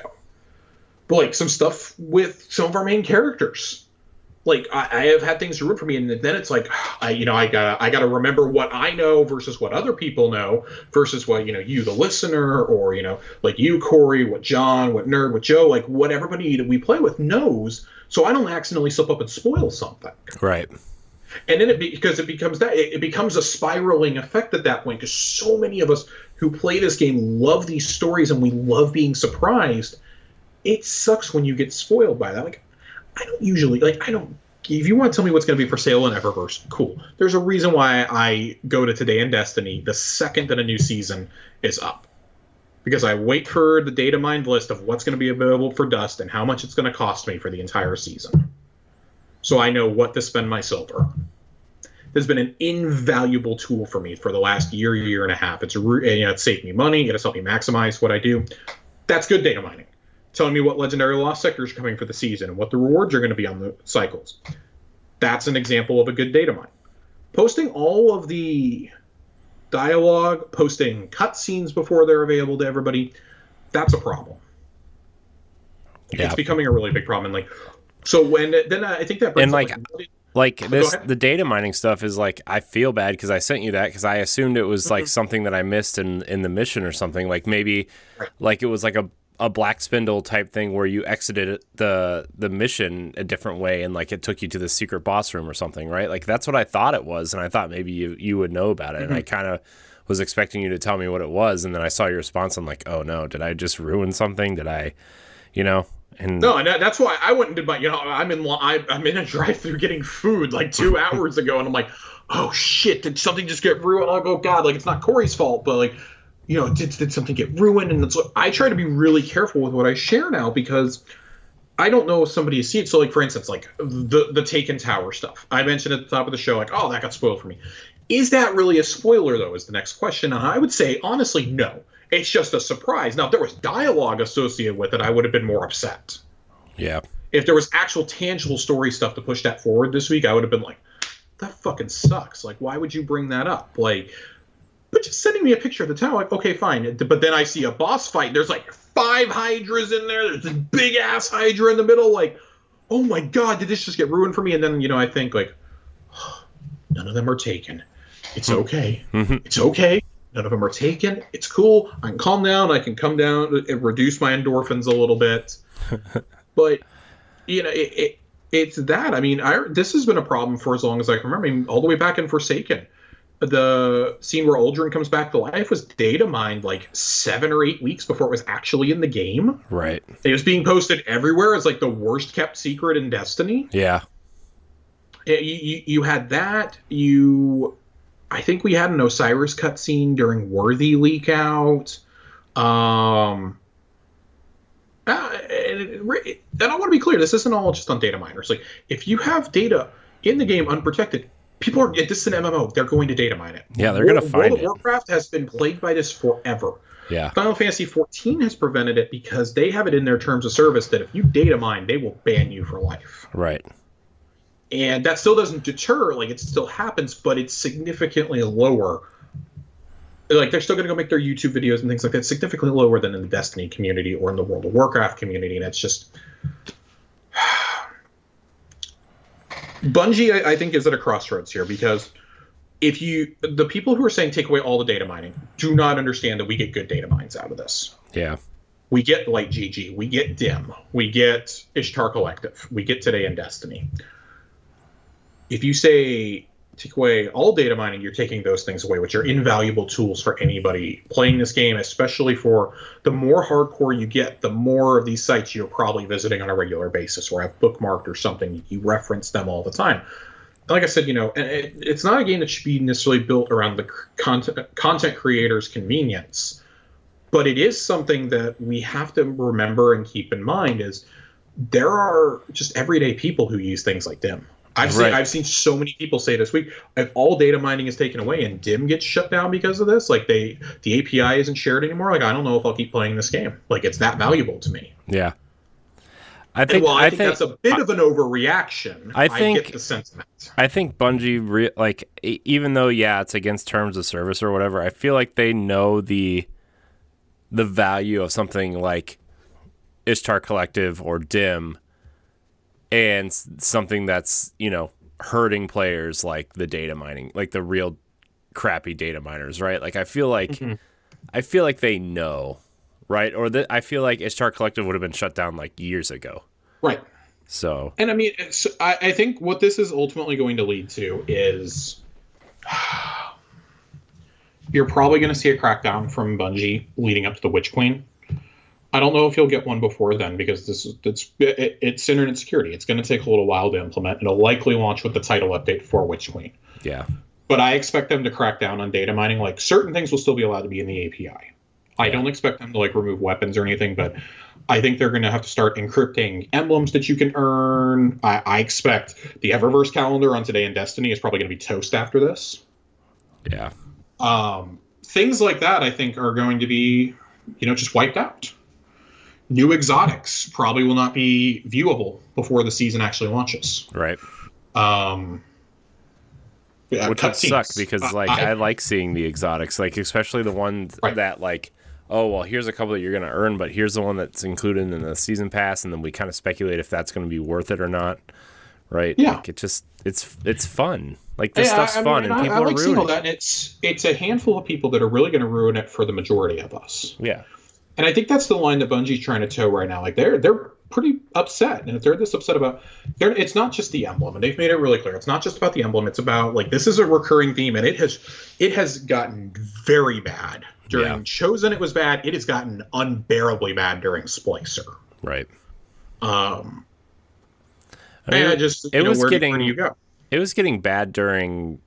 Speaker 2: But some stuff with some of our main characters. I have had things ruined for me, and then it's like, I gotta remember what I know versus what other people know versus what you, the listener, or you, Corey, what John, what Nerd, what Joe, what everybody that we play with knows, so I don't accidentally slip up and spoil something.
Speaker 1: Right.
Speaker 2: And then it becomes a spiraling effect at that point, because so many of us who play this game love these stories and we love being surprised. It sucks when you get spoiled by that. I don't usually, if you want to tell me what's going to be for sale in Eververse, cool. There's a reason why I go to Today in Destiny the second that a new season is up. Because I wait for the data mined list of what's going to be available for Dust and how much it's going to cost me for the entire season. So I know what to spend my silver on. It's been an invaluable tool for me for the last year and a half. It's saved me money. It has helped me maximize what I do. That's good data mining. Telling me what legendary lost sectors are coming for the season and what the rewards are going to be on the cycles. That's an example of a good data mine. Posting all of the dialogue, posting cutscenes before they're available to everybody, that's a problem. Yeah. It's becoming a really big problem. And then I think that brings up,
Speaker 1: the data mining stuff is I feel bad because I sent you that because I assumed it was something that I missed in the mission or something. Maybe it was a black spindle type thing where you exited the mission a different way and like it took you to the secret boss room or something, right? Like that's what I thought it was, and I thought maybe you would know about it. And I kind of was expecting you to tell me what it was, and then I saw your response. I'm like, oh no, did I just ruin something? Did I, And
Speaker 2: no, and that's why I went and did my. I'm in a drive-through getting food like 2 hours ago, and I'm like, oh shit, did something just get ruined? Like, oh god, like it's not Corey's fault, but like, did something get ruined? And so I try to be really careful with what I share now because I don't know if somebody has seen it. So like for instance, like the Taken Tower stuff. I mentioned at the top of the show, like, oh, that got spoiled for me. Is that really a spoiler, though, is the next question. And I would say, honestly, no. It's just a surprise. Now, if there was dialogue associated with it, I would have been more upset.
Speaker 1: Yeah.
Speaker 2: If there was actual tangible story stuff to push that forward this week, I would have been like, that fucking sucks. Like, why would you bring that up? Like, but just sending me a picture of the tower, like, okay, fine. But then I see a boss fight. There's like 5 hydras in there. There's this big-ass hydra in the middle. Like, oh, my God, did this just get ruined for me? And then, I think, like, none of them are taken. It's okay. It's okay. None of them are taken. It's cool. I can calm down. I can come down and reduce my endorphins a little bit. But, it's that. I mean, this has been a problem for as long as I can remember. I mean, all the way back in Forsaken. The scene where Uldren comes back to life was data mined like 7 or 8 weeks before it was actually in the game.
Speaker 1: Right.
Speaker 2: It was being posted everywhere as like the worst kept secret in Destiny.
Speaker 1: Yeah.
Speaker 2: You had that. I think we had an Osiris cutscene during Worthy leak out. And I want to be clear, this isn't all just on data miners. Like, if you have data in the game unprotected, people are, this is an MMO, they're going to data mine it.
Speaker 1: Yeah, they're going to find it.
Speaker 2: World of Warcraft has been plagued by this forever.
Speaker 1: Yeah.
Speaker 2: Final Fantasy XIV has prevented it because they have it in their terms of service that if you data mine, they will ban you for life.
Speaker 1: Right.
Speaker 2: And that still doesn't deter, like, it still happens, but it's significantly lower. Like, they're still going to go make their YouTube videos and things like that, significantly lower than in the Destiny community or in the World of Warcraft community, and it's just... Bungie, I think, is at a crossroads here, because the people who are saying take away all the data mining do not understand that we get good data mines out of this.
Speaker 1: Yeah.
Speaker 2: We get Light GG, we get Dim, we get Ishtar Collective, we get Today in Destiny. If you say take away all data mining, you're taking those things away, which are invaluable tools for anybody playing this game, especially for the more hardcore you get, the more of these sites you're probably visiting on a regular basis or have bookmarked or something. You reference them all the time. Like I said, it's not a game that should be necessarily built around the content creator's convenience, but it is something that we have to remember and keep in mind is there are just everyday people who use things like Dim. I've seen so many people say this week, if all data mining is taken away and Dim gets shut down because of this, like the API isn't shared anymore, like I don't know if I'll keep playing this game. Like it's that valuable to me.
Speaker 1: Yeah. I think
Speaker 2: that's a bit of an overreaction. I get the sentiment.
Speaker 1: I think Bungie, even though, it's against terms of service or whatever, I feel like they know the value of something like Ishtar Collective or Dim and something that's, hurting players like the data mining, like the real crappy data miners, right? Like I feel like they know, right? Or I feel like Ishtar Collective would have been shut down like years ago.
Speaker 2: Right.
Speaker 1: So,
Speaker 2: and I mean, I think what this is ultimately going to lead to is you're probably going to see a crackdown from Bungie leading up to the Witch Queen. I don't know if you'll get one before then because it's internet security. It's going to take a little while to implement. It'll likely launch with the title update for Witch Queen.
Speaker 1: Yeah.
Speaker 2: But I expect them to crack down on data mining. Like certain things will still be allowed to be in the API. I don't expect them to remove weapons or anything, but I think they're going to have to start encrypting emblems that you can earn. I expect the Eververse calendar on Today in Destiny is probably going to be toast after this.
Speaker 1: Yeah.
Speaker 2: Things like that I think are going to be, just wiped out. New exotics probably will not be viewable before the season actually launches.
Speaker 1: Right.
Speaker 2: Which
Speaker 1: would suck because I like seeing the exotics, especially the ones that here's a couple that you're going to earn, but here's the one that's included in the season pass, and then we kind of speculate if that's going to be worth it or not. Right.
Speaker 2: Yeah.
Speaker 1: It's fun. Like this stuff's fun, and people are ruining
Speaker 2: that. And it's a handful of people that are really going to ruin it for the majority of us.
Speaker 1: Yeah.
Speaker 2: And I think that's the line that Bungie's trying to toe right now. Like they're pretty upset, and if they're this upset about, it's not just the emblem, and they've made it really clear. It's not just about the emblem. It's about like this is a recurring theme, and it has gotten very bad during Chosen. It was bad. It has gotten unbearably bad during Splicer.
Speaker 1: Right.
Speaker 2: And
Speaker 1: it was
Speaker 2: where
Speaker 1: getting
Speaker 2: do you go?
Speaker 1: It was getting bad during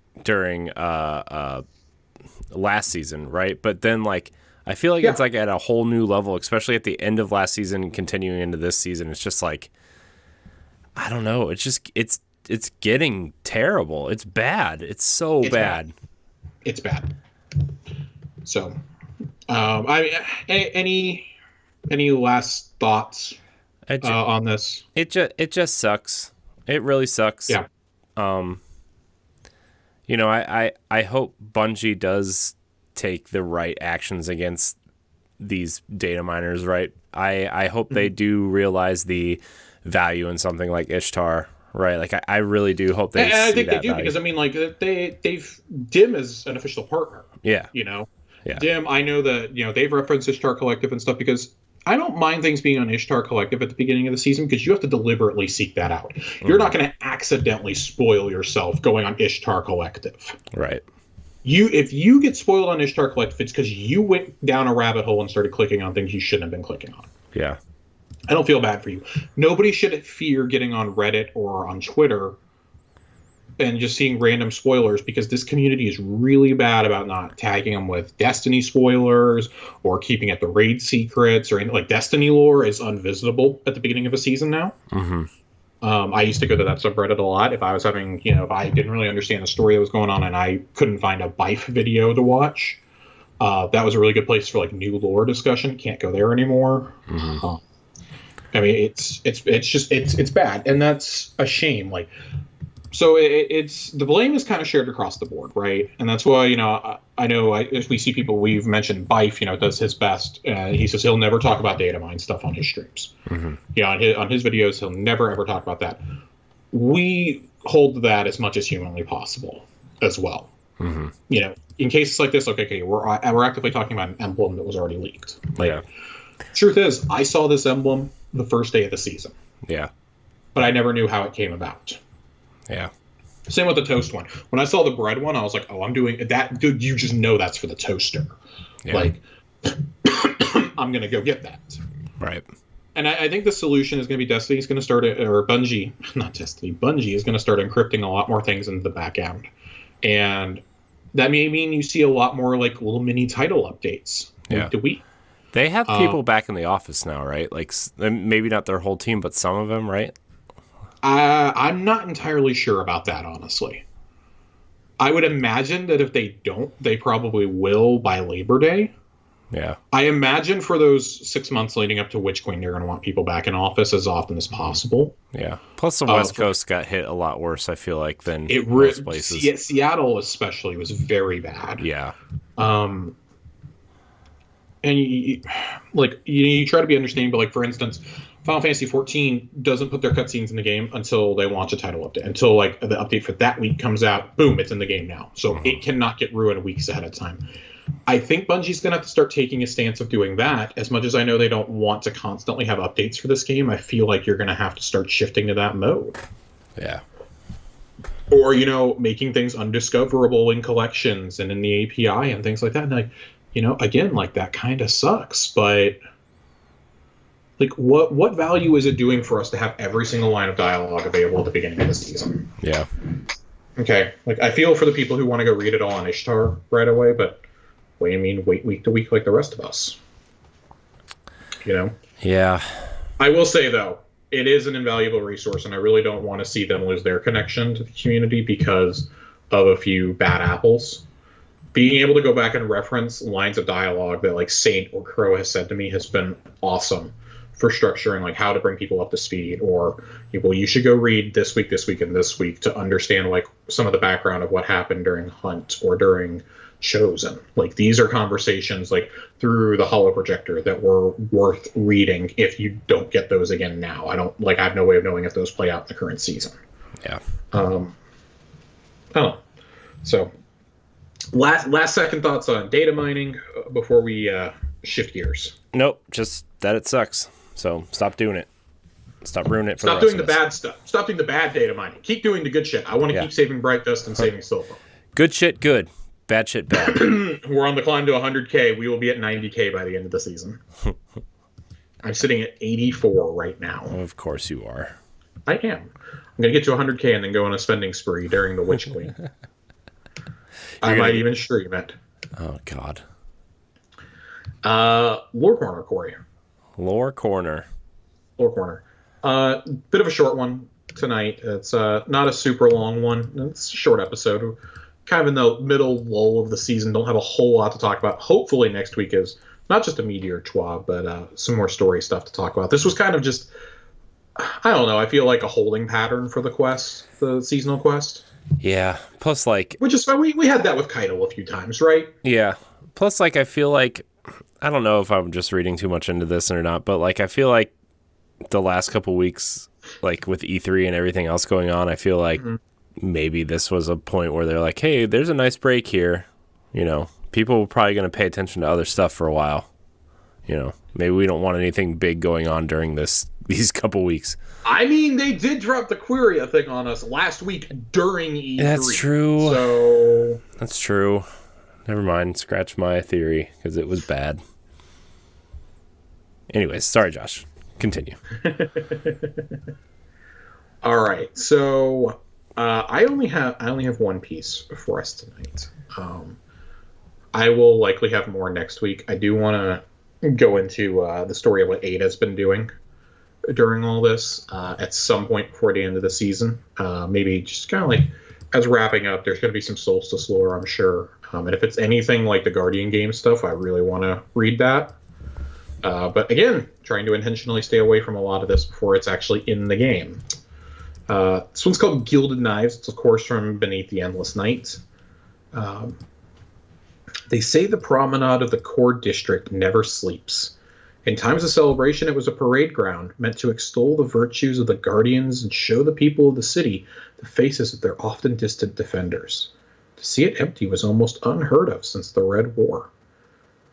Speaker 1: last season, right? But then like I feel like it's like at a whole new level, especially at the end of last season and continuing into this season. It's just like, I don't know. It's just, it's getting terrible. It's bad. It's so bad.
Speaker 2: It's bad. So, any last thoughts on this?
Speaker 1: It just sucks. It really sucks.
Speaker 2: Yeah.
Speaker 1: You know, I hope Bungie does take the right actions against these data miners, right? I hope they do realize the value in something like Ishtar, right? Like I really do hope they.
Speaker 2: And I think they do
Speaker 1: value.
Speaker 2: because I mean, like they've Dim is an official partner.
Speaker 1: Yeah.
Speaker 2: You know,
Speaker 1: yeah.
Speaker 2: Dim. I know that they've referenced Ishtar Collective and stuff because I don't mind things being on Ishtar Collective at the beginning of the season because you have to deliberately seek that out. You're not going to accidentally spoil yourself going on Ishtar Collective.
Speaker 1: Right.
Speaker 2: If you get spoiled on Ishtar Collective, it's because you went down a rabbit hole and started clicking on things you shouldn't have been clicking on.
Speaker 1: Yeah.
Speaker 2: I don't feel bad for you. Nobody should fear getting on Reddit or on Twitter and just seeing random spoilers because this community is really bad about not tagging them with Destiny spoilers or keeping it the raid secrets or anything. Like Destiny lore is unvisitable at the beginning of a season now.
Speaker 1: Mm-hmm.
Speaker 2: I used to go to that subreddit a lot if I was having, if I didn't really understand the story that was going on and I couldn't find a Bife video to watch. That was a really good place for like new lore discussion. Can't go there anymore.
Speaker 1: Mm-hmm.
Speaker 2: I mean, it's bad, and that's a shame. Like, so it's the blame is kind of shared across the board, right? And that's why I know if we see people, we've mentioned Bife, does his best. He says he'll never talk about data mine stuff on his streams.
Speaker 1: Mm-hmm.
Speaker 2: On his videos, he'll never ever talk about that. We hold that as much as humanly possible as well.
Speaker 1: Mm-hmm.
Speaker 2: In cases like this, okay, we're actively talking about an emblem that was already leaked.
Speaker 1: Yeah.
Speaker 2: Truth is, I saw this emblem the first day of the season.
Speaker 1: Yeah.
Speaker 2: But I never knew how it came about.
Speaker 1: Yeah.
Speaker 2: Same with the toast one. When I saw the bread one, I was like, oh, I'm doing that. Dude, you just know that's for the toaster. Yeah. Like, I'm going to go get that.
Speaker 1: Right.
Speaker 2: And I think the solution is going to be Destiny's going to start, or Bungie, not Destiny, Bungie is going to start encrypting a lot more things into the back end. And that may mean you see a lot more like little mini title updates week to week.
Speaker 1: They have people back in the office now, right? Like maybe not their whole team, but some of them, right?
Speaker 2: I'm not entirely sure about that, honestly. I would imagine that if they don't, they probably will by Labor Day.
Speaker 1: Yeah.
Speaker 2: I imagine for those 6 months leading up to Witch Queen, they're going to want people back in office as often as possible.
Speaker 1: Yeah. Plus the West Coast got hit a lot worse, I feel like, than most places.
Speaker 2: Seattle especially was very bad.
Speaker 1: Yeah.
Speaker 2: And you try to be understanding, but like for instance, Final Fantasy 14 doesn't put their cutscenes in the game until they launch a title update. Until like the update for that week comes out, boom, it's in the game now. So it cannot get ruined weeks ahead of time. I think Bungie's going to have to start taking a stance of doing that. As much as I know they don't want to constantly have updates for this game, I feel like you're going to have to start shifting to that mode.
Speaker 1: Yeah.
Speaker 2: Or, making things undiscoverable in collections and in the API and things like that. And like, again, like that kind of sucks, but like what value is it doing for us to have every single line of dialogue available at the beginning of the season?
Speaker 1: Yeah.
Speaker 2: Okay. Like I feel for the people who want to go read it all on Ishtar right away, but wait week to week like the rest of us.
Speaker 1: Yeah.
Speaker 2: I will say though, it is an invaluable resource, and I really don't want to see them lose their connection to the community because of a few bad apples. Being able to go back and reference lines of dialogue that like Saint or Crow has said to me has been awesome for structuring like how to bring people up to speed, or you should go read this week, and this week to understand like some of the background of what happened during Hunt or during Chosen. Like these are conversations like through the holo projector that were worth reading if you don't get those again now. I have no way of knowing if those play out in the current season.
Speaker 1: Yeah.
Speaker 2: So last second thoughts on data mining before we shift gears.
Speaker 1: Nope, just that it sucks. So stop doing it. Stop ruining it for
Speaker 2: Stop
Speaker 1: the
Speaker 2: doing
Speaker 1: rest
Speaker 2: the
Speaker 1: of us.
Speaker 2: bad stuff. Stop doing the bad data mining. Keep doing the good shit. I want to keep saving Bright Dust and saving Silver.
Speaker 1: Good shit, good. Bad shit, bad.
Speaker 2: We're on the climb to 100K. We will be at 90K by the end of the season. I'm sitting at 84 right now.
Speaker 1: Of course you are.
Speaker 2: I am. I'm going to get to 100K and then go on a spending spree during the Witch Queen. I might even stream it.
Speaker 1: Oh, God.
Speaker 2: Lore Corner, Corey.
Speaker 1: Lore Corner.
Speaker 2: Bit of a short one tonight. It's not a super long one. It's a short episode. Kind of in the middle lull of the season. Don't have a whole lot to talk about. Hopefully next week is not just a meteor twab, but some more story stuff to talk about. This was kind of just, I don't know, I feel like a holding pattern for the quest, the seasonal quest.
Speaker 1: Yeah. Plus, like...
Speaker 2: Which is fine. We had that with Keitel a few times, right?
Speaker 1: Yeah. Plus, like, I feel like... I don't know if I'm just reading too much into this or not, but, like, I feel like the last couple weeks, like, with E3 and everything else going on, I feel like maybe this was a point where they're like, hey, there's a nice break here. You know, people are probably going to pay attention to other stuff for a while. You know, maybe we don't want anything big going on during these couple weeks.
Speaker 2: I mean, they did drop the Queria thing on us last week during E3.
Speaker 1: That's true.
Speaker 2: So
Speaker 1: that's true. Never mind. Scratch my theory because it was bad. Anyways, sorry, Josh. Continue.
Speaker 2: All right. So I only have one piece for us tonight. I will likely have more next week. I do want to go into the story of what Ada's been doing during all this at some point before the end of the season. Maybe just kind of like as wrapping up, there's going to be some Solstice lore, I'm sure. And if it's anything like the Guardian game stuff, I really want to read that. But again, trying to intentionally stay away from a lot of this before it's actually in the game. This one's called Gilded Knives. It's, of course, from Beneath the Endless Night. They say the promenade of the core district never sleeps. In times of celebration, it was a parade ground meant to extol the virtues of the guardians and show the people of the city the faces of their often distant defenders. To see it empty was almost unheard of since the Red War.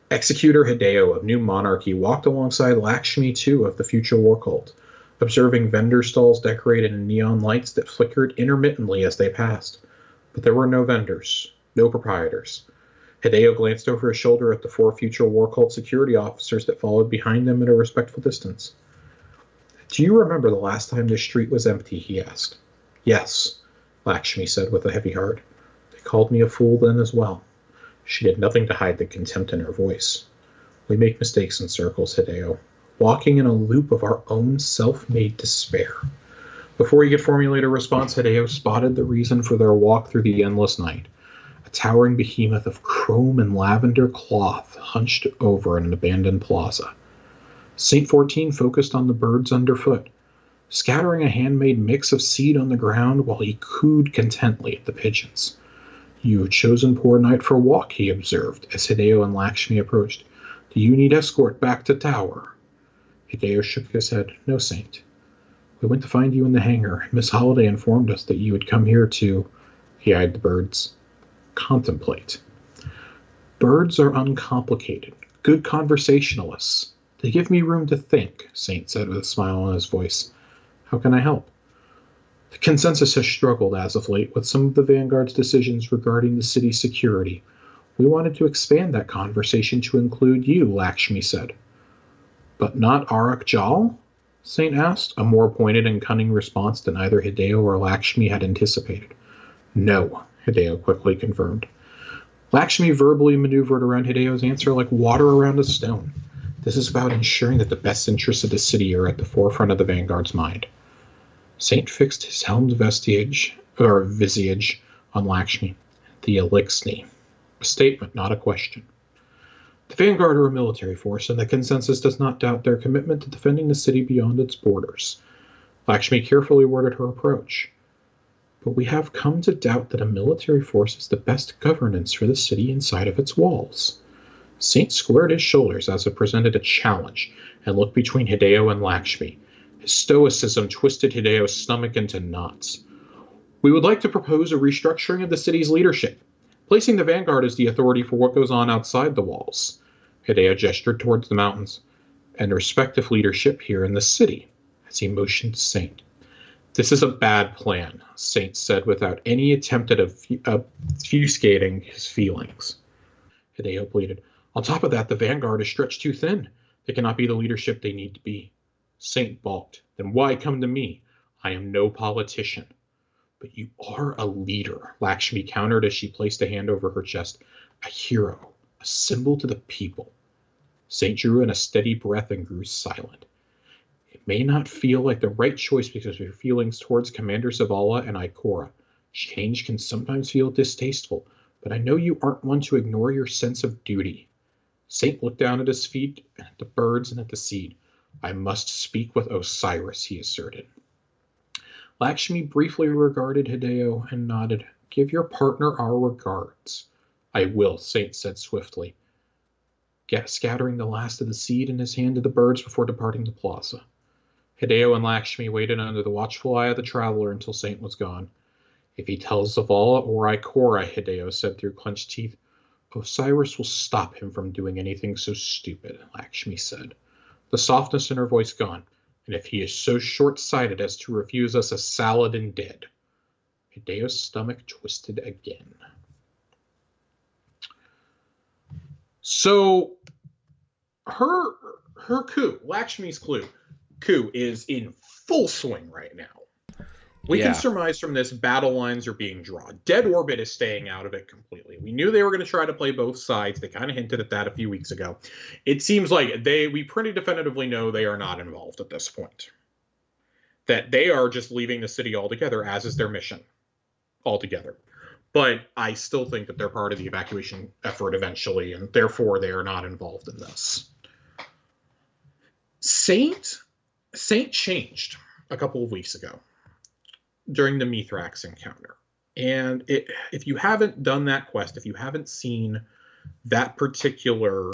Speaker 2: Executor Hideo of New Monarchy walked alongside Lakshmi II of the Future War Cult, observing vendor stalls decorated in neon lights that flickered intermittently as they passed. But there were no vendors, no proprietors. Hideo glanced over his shoulder at the 4 Future War Cult security officers that followed behind them at a respectful distance. Do you remember the last time this street was empty? He asked. Yes, Lakshmi said with a heavy heart. They called me a fool then as well. She did nothing to hide the contempt in her voice. We make mistakes in circles, Hideo, walking in a loop of our own self-made despair. Before he could formulate a response, Hideo spotted the reason for their walk through the endless night. A towering behemoth of chrome and lavender cloth hunched over an abandoned plaza. St. 14 focused on the birds underfoot, scattering a handmade mix of seed on the ground while he cooed contently at the pigeons. You've chosen poor night for walk, he observed, as Hideo and Lakshmi approached. Do you need escort back to tower? Hideo shook his head. No, Saint. We went to find you in the hangar. Miss Holliday informed us that you had come here to... He eyed the birds. Contemplate. Birds are uncomplicated, good conversationalists. They give me room to think, Saint said with a smile on his voice. How can I help? The consensus has struggled as of late with some of the Vanguard's decisions regarding the city's security. We wanted to expand that conversation to include you, Lakshmi said. But not Arak Jal? Saint asked, a more pointed and cunning response than either Hideo or Lakshmi had anticipated. No, Hideo quickly confirmed. Lakshmi verbally maneuvered around Hideo's answer like water around a stone. This is about ensuring that the best interests of the city are at the forefront of the Vanguard's mind. Saint fixed his helmed visage on Lakshmi. The Elixni. A statement, not a question. The Vanguard are a military force, and the consensus does not doubt their commitment to defending the city beyond its borders. Lakshmi carefully worded her approach. But we have come to doubt that a military force is the best governance for the city inside of its walls. Saint squared his shoulders as it presented a challenge and looked between Hideo and Lakshmi. His stoicism twisted Hideo's stomach into knots. We would like to propose a restructuring of the city's leadership, placing the Vanguard as the authority for what goes on outside the walls. Hideo gestured towards the mountains. "And respective leadership here in the city," as he motioned to Saint. "This is a bad plan," Saint said without any attempt at obfuscating his feelings. Hideo pleaded. "On top of that, the Vanguard is stretched too thin. They cannot be the leadership they need to be." Saint balked. "Then why come to me? I am no politician." "But you are a leader," Lakshmi countered as she placed a hand over her chest. "A hero, a symbol to the people." Saint drew in a steady breath and grew silent. "It may not feel like the right choice because of your feelings towards Commander Zavala and Ikora. Change can sometimes feel distasteful, but I know you aren't one to ignore your sense of duty." Saint looked down at his feet, at the birds, and at the seed. "I must speak with Osiris," he asserted. Lakshmi briefly regarded Hideo and nodded. "Give your partner our regards." "I will," Saint said swiftly, scattering the last of the seed in his hand to the birds before departing the plaza. Hideo and Lakshmi waited under the watchful eye of the traveler until Saint was gone. "If he tells Zavala or Ikora," Hideo said through clenched teeth, "Osiris will stop him from doing anything so stupid," Lakshmi said, the softness in her voice gone. "And if he is so short-sighted as to refuse us a salad and dead." Hideo's stomach twisted again. So her coup, Lakshmi's coup is in full swing right now. We can surmise from this battle lines are being drawn. Dead Orbit is staying out of it completely. We knew they were going to try to play both sides. They kind of hinted at that a few weeks ago. It seems like we pretty definitively know they are not involved at this point. That they are just leaving the city altogether, as is their mission altogether. But I still think that they're part of the evacuation effort eventually, and therefore they are not involved in this. Saint changed a couple of weeks ago during the Mithrax encounter. And if you haven't done that quest, if you haven't seen that particular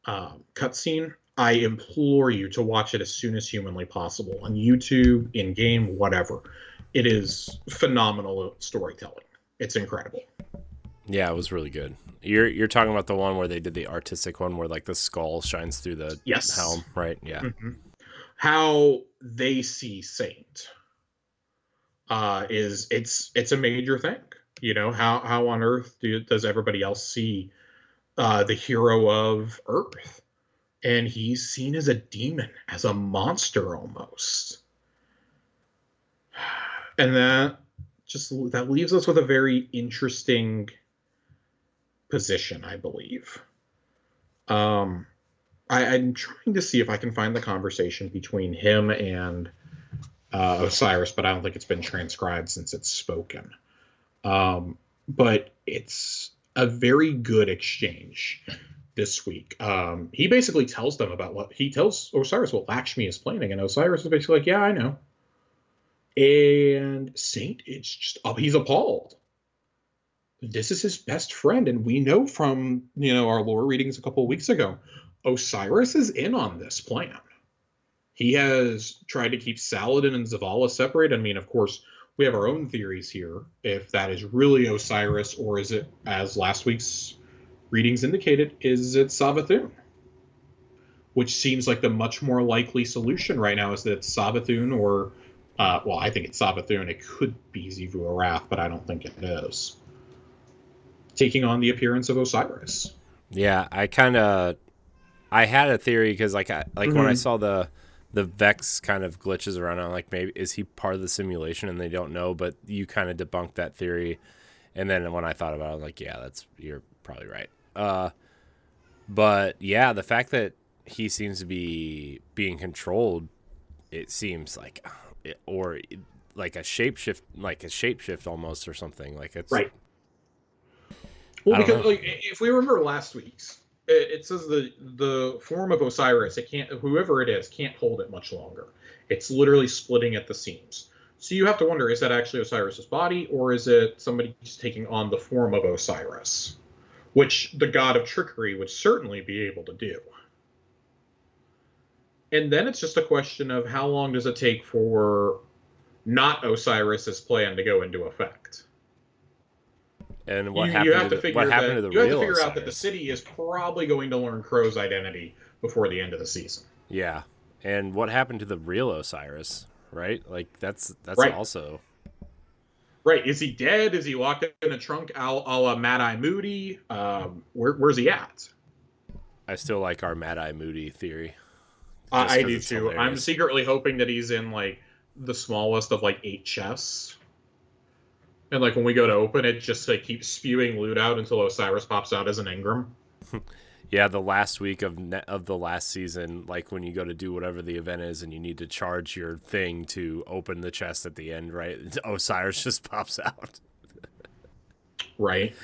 Speaker 2: cutscene, I implore you to watch it as soon as humanly possible on YouTube, in-game, whatever. It is phenomenal storytelling. It's incredible.
Speaker 1: Yeah, it was really good. You're talking about the one where they did the artistic one where like the skull shines through the helm, right? Yeah.
Speaker 2: Mm-hmm. How they see Saint is it's a major thing. You know, how on earth does everybody else see the hero of Earth? And he's seen as a demon, as a monster almost. And that leaves us with a very interesting position, I believe. I'm trying to see if I can find the conversation between him and Osiris, but I don't think it's been transcribed since it's spoken. But it's a very good exchange this week. He basically tells them about he tells Osiris what Lakshmi is planning, and Osiris is basically like, "Yeah, I know." And Saint, it's just, he's appalled. This is his best friend, and we know from, our lore readings a couple of weeks ago, Osiris is in on this plan. He has tried to keep Saladin and Zavala separate. I mean, of course, we have our own theories here, if that is really Osiris, or is it, as last week's readings indicated, is it Savathun? Which seems like the much more likely solution right now, is that Savathun or I think it's Savathun. It could be Xivu Arath, but I don't think it is. Taking on the appearance of Osiris.
Speaker 1: Yeah, I had a theory because when I saw the Vex kind of glitches around, I'm like, maybe is he part of the simulation and they don't know? But you kind of debunked that theory, and then when I thought about it, I'm like, yeah, you're probably right. But yeah, the fact that he seems to be being controlled, it seems like. Or like a shapeshift almost, or something like it's
Speaker 2: right. Well, because if we remember last week's, it says the form of Osiris, whoever it is can't hold it much longer. It's literally splitting at the seams. So you have to wonder, is that actually Osiris's body, or is it somebody who's taking on the form of Osiris, which the god of trickery would certainly be able to do. And then it's just a question of how long does it take for not Osiris's plan to go into effect?
Speaker 1: And what
Speaker 2: You
Speaker 1: happened
Speaker 2: have to figure
Speaker 1: to the
Speaker 2: you have to
Speaker 1: real
Speaker 2: figure out
Speaker 1: Osiris?
Speaker 2: that the city is probably going to learn Crow's identity before the end of the season.
Speaker 1: Yeah. And what happened to the real Osiris, right? Like that's
Speaker 2: Right.
Speaker 1: also
Speaker 2: Right. Is he dead? Is he locked in a trunk a la Mad Eye Moody? Where's he at?
Speaker 1: I still like our Mad Eye Moody theory.
Speaker 2: I do too.
Speaker 1: Hilarious.
Speaker 2: I'm secretly hoping that he's in like the smallest of like 8 chests. And like when we go to open it, just like keeps spewing loot out until Osiris pops out as an Ingram.
Speaker 1: Yeah, the last week of the last season, like when you go to do whatever the event is and you need to charge your thing to open the chest at the end, right? Osiris just pops out.
Speaker 2: Right.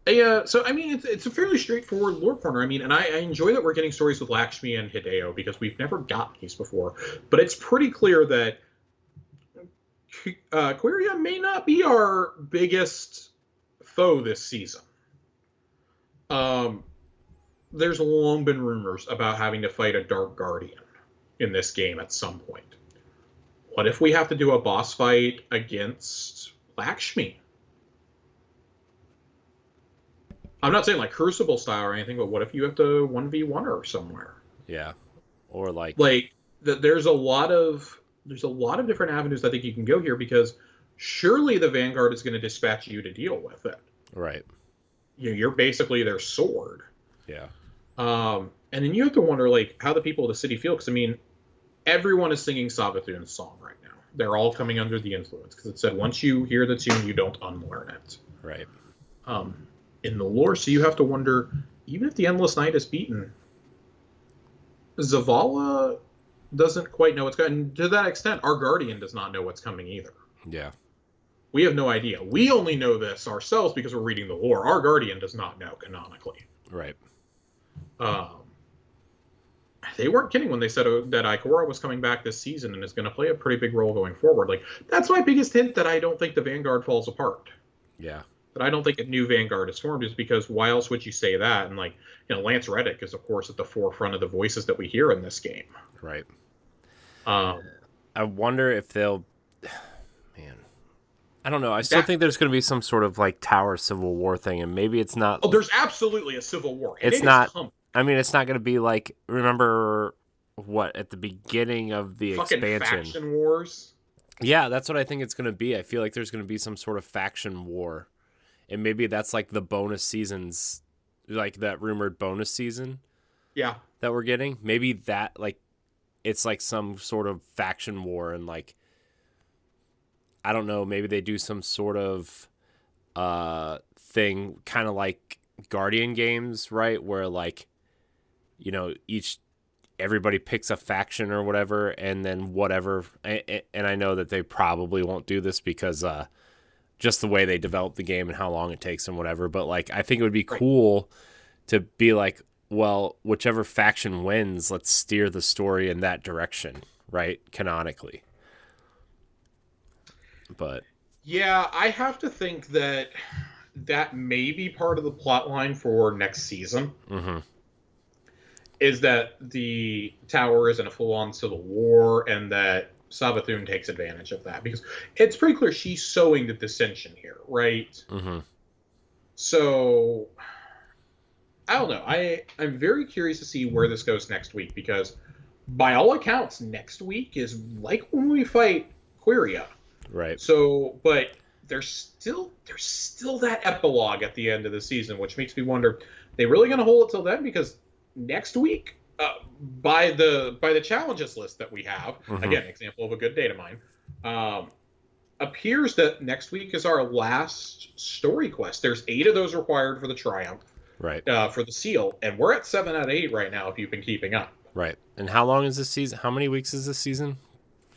Speaker 2: Yeah, so I mean, it's a fairly straightforward lore corner. I mean, and I enjoy that we're getting stories with Lakshmi and Hideo because we've never gotten these before. But it's pretty clear that Quiria may not be our biggest foe this season. There's long been rumors about having to fight a Dark Guardian in this game at some point. What if we have to do a boss fight against Lakshmi? I'm not saying like Crucible style or anything, but what if you have to 1v1 her somewhere?
Speaker 1: Yeah. Or like
Speaker 2: there's a lot of different avenues I think you can go here, because surely the Vanguard is going to dispatch you to deal with it.
Speaker 1: Right.
Speaker 2: You're basically their sword.
Speaker 1: Yeah.
Speaker 2: And then you have to wonder like how the people of the city feel, because I mean, everyone is singing Savathun's song right now. They're all coming under the influence because it said once you hear the tune, you don't unlearn it.
Speaker 1: Right.
Speaker 2: In the lore, so you have to wonder, even if the Endless Night is beaten, Zavala doesn't quite know what's coming. And to that extent, our Guardian does not know what's coming either.
Speaker 1: Yeah.
Speaker 2: We have no idea. We only know this ourselves because we're reading the lore. Our Guardian does not know canonically.
Speaker 1: Right.
Speaker 2: They weren't kidding when they said that Ikora was coming back this season and is going to play a pretty big role going forward. Like, that's my biggest hint that I don't think the Vanguard falls apart.
Speaker 1: Yeah.
Speaker 2: That I don't think a new Vanguard is formed, is because why else would you say that? And like, Lance Reddick is of course at the forefront of the voices that we hear in this game.
Speaker 1: Right.
Speaker 2: I
Speaker 1: wonder if they'll. Man, I don't know. I still think there's going to be some sort of like Tower Civil War thing, and maybe it's not.
Speaker 2: Oh, there's absolutely a civil war.
Speaker 1: It's not. I mean, it's not going to be like, remember what at the beginning of the
Speaker 2: fucking
Speaker 1: expansion,
Speaker 2: faction wars.
Speaker 1: Yeah, that's what I think it's going to be. I feel like there's going to be some sort of faction war. And maybe that's like the bonus seasons, like that rumored bonus season.
Speaker 2: Yeah.
Speaker 1: That we're getting. Maybe that, like, it's like some sort of faction war, and like, I don't know, maybe they do some sort of thing, kind of like Guardian games, right? Where like, everybody picks a faction or whatever, and then whatever. And I know that they probably won't do this because, just the way they develop the game and how long it takes and whatever. But like, I think it would be cool to be like, well, whichever faction wins, let's steer the story in that direction, right? Canonically. But
Speaker 2: yeah, I have to think that may be part of the plot line for next season.
Speaker 1: Mm-hmm.
Speaker 2: Is that the tower is in a full-on civil war, and that Savathun takes advantage of that, because it's pretty clear she's sowing the dissension here, right?
Speaker 1: Mm-hmm.
Speaker 2: So I don't know. I'm very curious to see where this goes next week, because by all accounts, next week is like when we fight Quiria.
Speaker 1: Right.
Speaker 2: So, but there's still that epilogue at the end of the season, which makes me wonder, they really going to hold it till then? Because next week, by the challenges list that we have,
Speaker 1: mm-hmm.
Speaker 2: again, example of a good data mine, appears that next week is our last story quest. There's 8 of those required for the Triumph,
Speaker 1: right?
Speaker 2: For the seal, and we're at 7 out of 8 right now, if you've been keeping up.
Speaker 1: Right. And how long is this season? How many weeks is this season?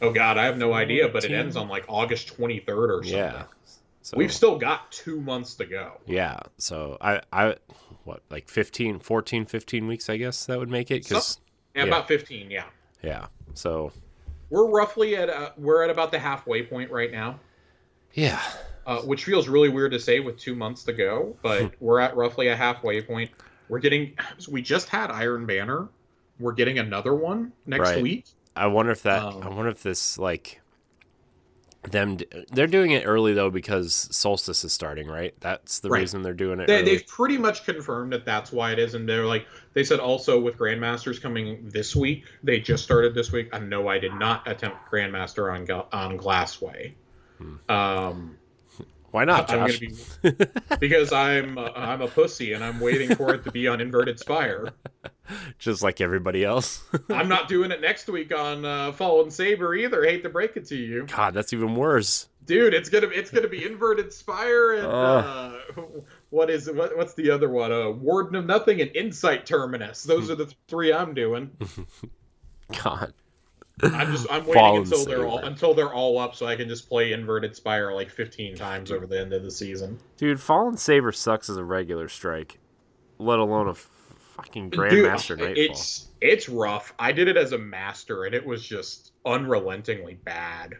Speaker 2: Oh God, I have no idea, but it ends on like August 23rd or something. Yeah.
Speaker 1: So,
Speaker 2: we've still got 2 months to go.
Speaker 1: Yeah. So I what, like 15 weeks, I guess that would make it, cuz
Speaker 2: about 15, yeah.
Speaker 1: Yeah. So
Speaker 2: we're roughly at about the halfway point right now.
Speaker 1: Yeah.
Speaker 2: Which feels really weird to say with 2 months to go, but we're at roughly a halfway point. We just had Iron Banner. We're getting another one next week.
Speaker 1: I wonder if this, like, They're doing it early though because Solstice is starting, right? That's the reason they're doing it early.
Speaker 2: They've pretty much confirmed that that's why it is, and they said also with Grandmasters coming this week, they just started this week. No, I did not attempt Grandmaster on Glassway.
Speaker 1: Why not, Josh?
Speaker 2: Because I'm a pussy and I'm waiting for it to be on Inverted Spire.
Speaker 1: Just like everybody else.
Speaker 2: I'm not doing it next week on Fallen Saber either. Hate to break it to you.
Speaker 1: God, that's even worse.
Speaker 2: Dude, it's gonna be Inverted Spire and what's the other one? Warden of Nothing and Insight Terminus. Those are the 3 I'm doing.
Speaker 1: God.
Speaker 2: I'm waiting until they're all up so I can just play Inverted Spire like 15 times over the end of the season.
Speaker 1: Dude, Fallen Saber sucks as a regular strike, let alone a fucking Grandmaster Nightfall.
Speaker 2: It's rough. I did it as a master and it was just unrelentingly bad.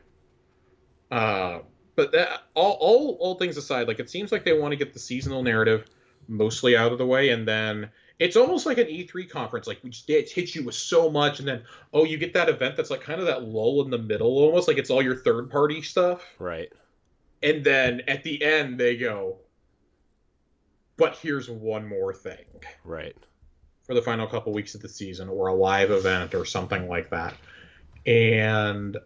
Speaker 2: But all things aside, like it seems like they want to get the seasonal narrative mostly out of the way, and then it's almost like an E3 conference. Like it hits you with so much, and then you get that event that's like kind of that lull in the middle, almost like it's all your third party stuff.
Speaker 1: Right.
Speaker 2: And then at the end they go, but here's one more thing.
Speaker 1: Right.
Speaker 2: For the final couple weeks of the season, or a live event or something like that. And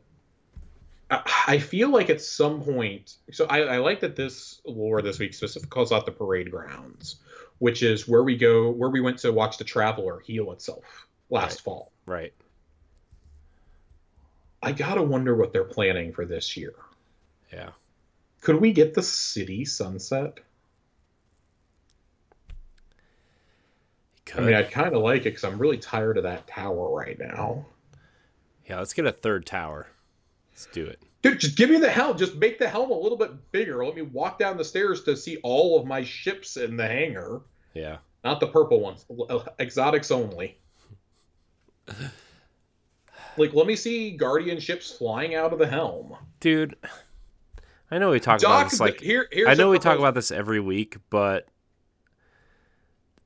Speaker 2: I feel like at some point, so I like that this lore this week specifically calls out the parade grounds, which is where we went to watch the Traveler heal itself last fall.
Speaker 1: Right.
Speaker 2: I gotta wonder what they're planning for this year.
Speaker 1: Yeah.
Speaker 2: Could we get the city sunset? I mean, I'd kind of like it because I'm really tired of that tower right now.
Speaker 1: Yeah, let's get a third tower. Let's do it.
Speaker 2: Dude, just give me the helm. Just make the helm a little bit bigger. Let me walk down the stairs to see all of my ships in the hangar.
Speaker 1: Yeah.
Speaker 2: Not the purple ones. Exotics only. Like, let me see Guardian ships flying out of the helm.
Speaker 1: Dude, I know we talk about this about this every week, but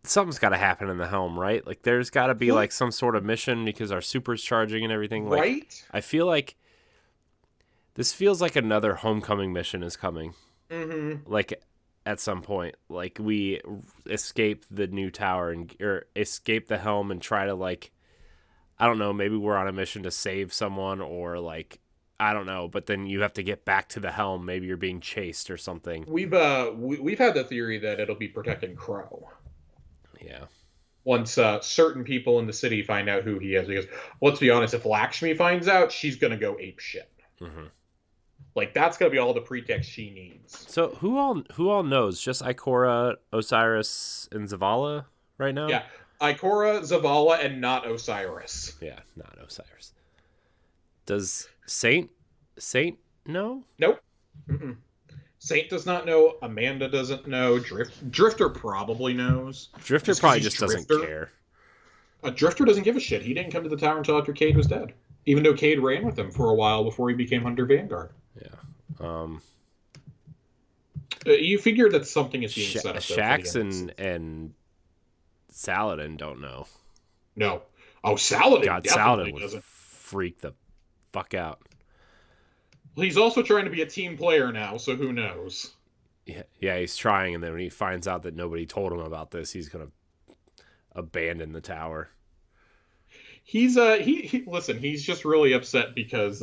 Speaker 1: something's got to happen in the helm, right? Like, there's got to be like some sort of mission because our super's charging and everything. Like,
Speaker 2: right?
Speaker 1: I feel like this feels like another homecoming mission is coming.
Speaker 2: Mm-hmm.
Speaker 1: Like, at some point, like we escape the new tower or escape the helm and try to, like, I don't know, maybe we're on a mission to save someone, or like, I don't know, but then you have to get back to the helm. Maybe you're being chased or something.
Speaker 2: We've had the theory that it'll be protecting Crow.
Speaker 1: Yeah.
Speaker 2: Once certain people in the city find out who he is, because let's be honest, if Lakshmi finds out, she's gonna go ape shit.
Speaker 1: Mm-hmm.
Speaker 2: Like, that's gonna be all the pretext she needs.
Speaker 1: So who all knows? Just Ikora, Osiris, and Zavala right now?
Speaker 2: Yeah, Ikora, Zavala, and not Osiris.
Speaker 1: Yeah, not Osiris. Does Saint know?
Speaker 2: Nope. Mm-mm. Saint does not know. Amanda doesn't know. Drifter probably knows.
Speaker 1: Drifter probably just doesn't care.
Speaker 2: Drifter doesn't give a shit. He didn't come to the tower until after Cade was dead. Even though Cade ran with him for a while before he became Hunter Vanguard.
Speaker 1: Yeah.
Speaker 2: You figure that something is being set up.
Speaker 1: Shax and Saladin don't know.
Speaker 2: No. Oh, Saladin definitely
Speaker 1: Saladin would
Speaker 2: doesn't.
Speaker 1: Freak the fuck out.
Speaker 2: Well, he's also trying to be a team player now, so who knows?
Speaker 1: Yeah, he's trying, and then when he finds out that nobody told him about this, he's gonna abandon the tower.
Speaker 2: He's listen, he's just really upset because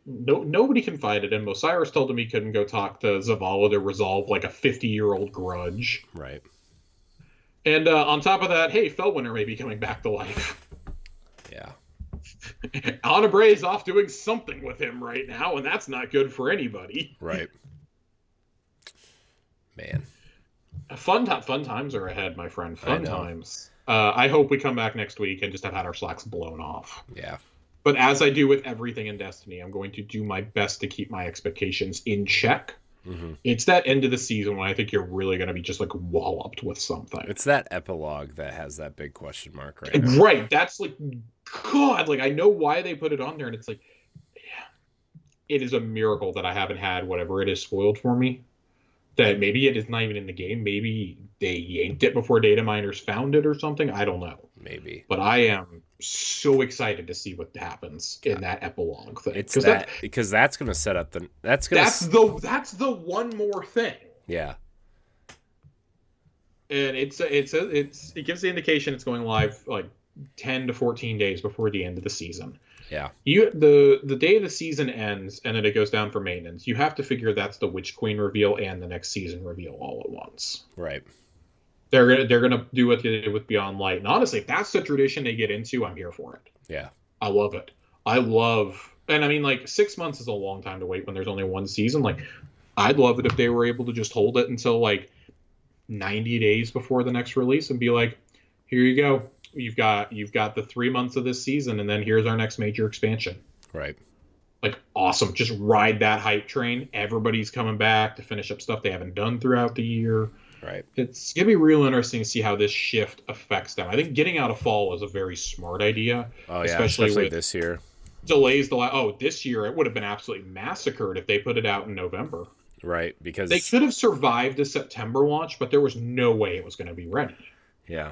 Speaker 2: nobody confided in him. Osiris told him he couldn't go talk to Zavala to resolve like a 50-year-old grudge.
Speaker 1: Right.
Speaker 2: And on top of that, hey, Fellwinter may be coming back to life.
Speaker 1: Yeah.
Speaker 2: Anna Bray's off doing something with him right now, and that's not good for anybody.
Speaker 1: Right. Man.
Speaker 2: Fun times are ahead, my friend. Fun times. I hope we come back next week and just have had our slacks blown off.
Speaker 1: Yeah.
Speaker 2: But as I do with everything in Destiny, I'm going to do my best to keep my expectations in check.
Speaker 1: Mm-hmm.
Speaker 2: It's that end of the season when I think you're really going to be just like walloped with something.
Speaker 1: It's that epilogue that has that big question mark right now.
Speaker 2: Right. That's like, God, like I know why they put it on there, and it's like, yeah, it is a miracle that I haven't had whatever it is spoiled for me. that maybe it is not even in the game. Maybe they yanked it before dataminers found it or something. I don't know.
Speaker 1: Maybe.
Speaker 2: But I am so excited to see what happens in that epilogue thing.
Speaker 1: It's that because that's going to set up the that's
Speaker 2: the one more thing.
Speaker 1: Yeah.
Speaker 2: And it gives the indication it's going live like 10 to 14 days before the end of the season.
Speaker 1: Yeah.
Speaker 2: The day the season ends and then it goes down for maintenance, you have to figure that's the Witch Queen reveal and the next season reveal all at once.
Speaker 1: Right.
Speaker 2: They're gonna do what they did with Beyond Light. And honestly, if that's the tradition they get into, I'm here for it.
Speaker 1: Yeah.
Speaker 2: I love it. And I mean, like 6 months is a long time to wait when there's only one season. Like, I'd love it if they were able to just hold it until like 90 days before the next release and be like, here you go. You've got the 3 months of this season, and then here's our next major expansion.
Speaker 1: Right.
Speaker 2: Like, awesome. Just ride that hype train. Everybody's coming back to finish up stuff they haven't done throughout the year.
Speaker 1: Right.
Speaker 2: It's going to be real interesting to see how this shift affects them. I think getting out of fall is a very smart idea.
Speaker 1: Oh, yeah, especially this year.
Speaker 2: Delays this year, it would have been absolutely massacred if they put it out in November.
Speaker 1: Right, because
Speaker 2: they could have survived a September launch, but there was no way it was going to be ready.
Speaker 1: Yeah.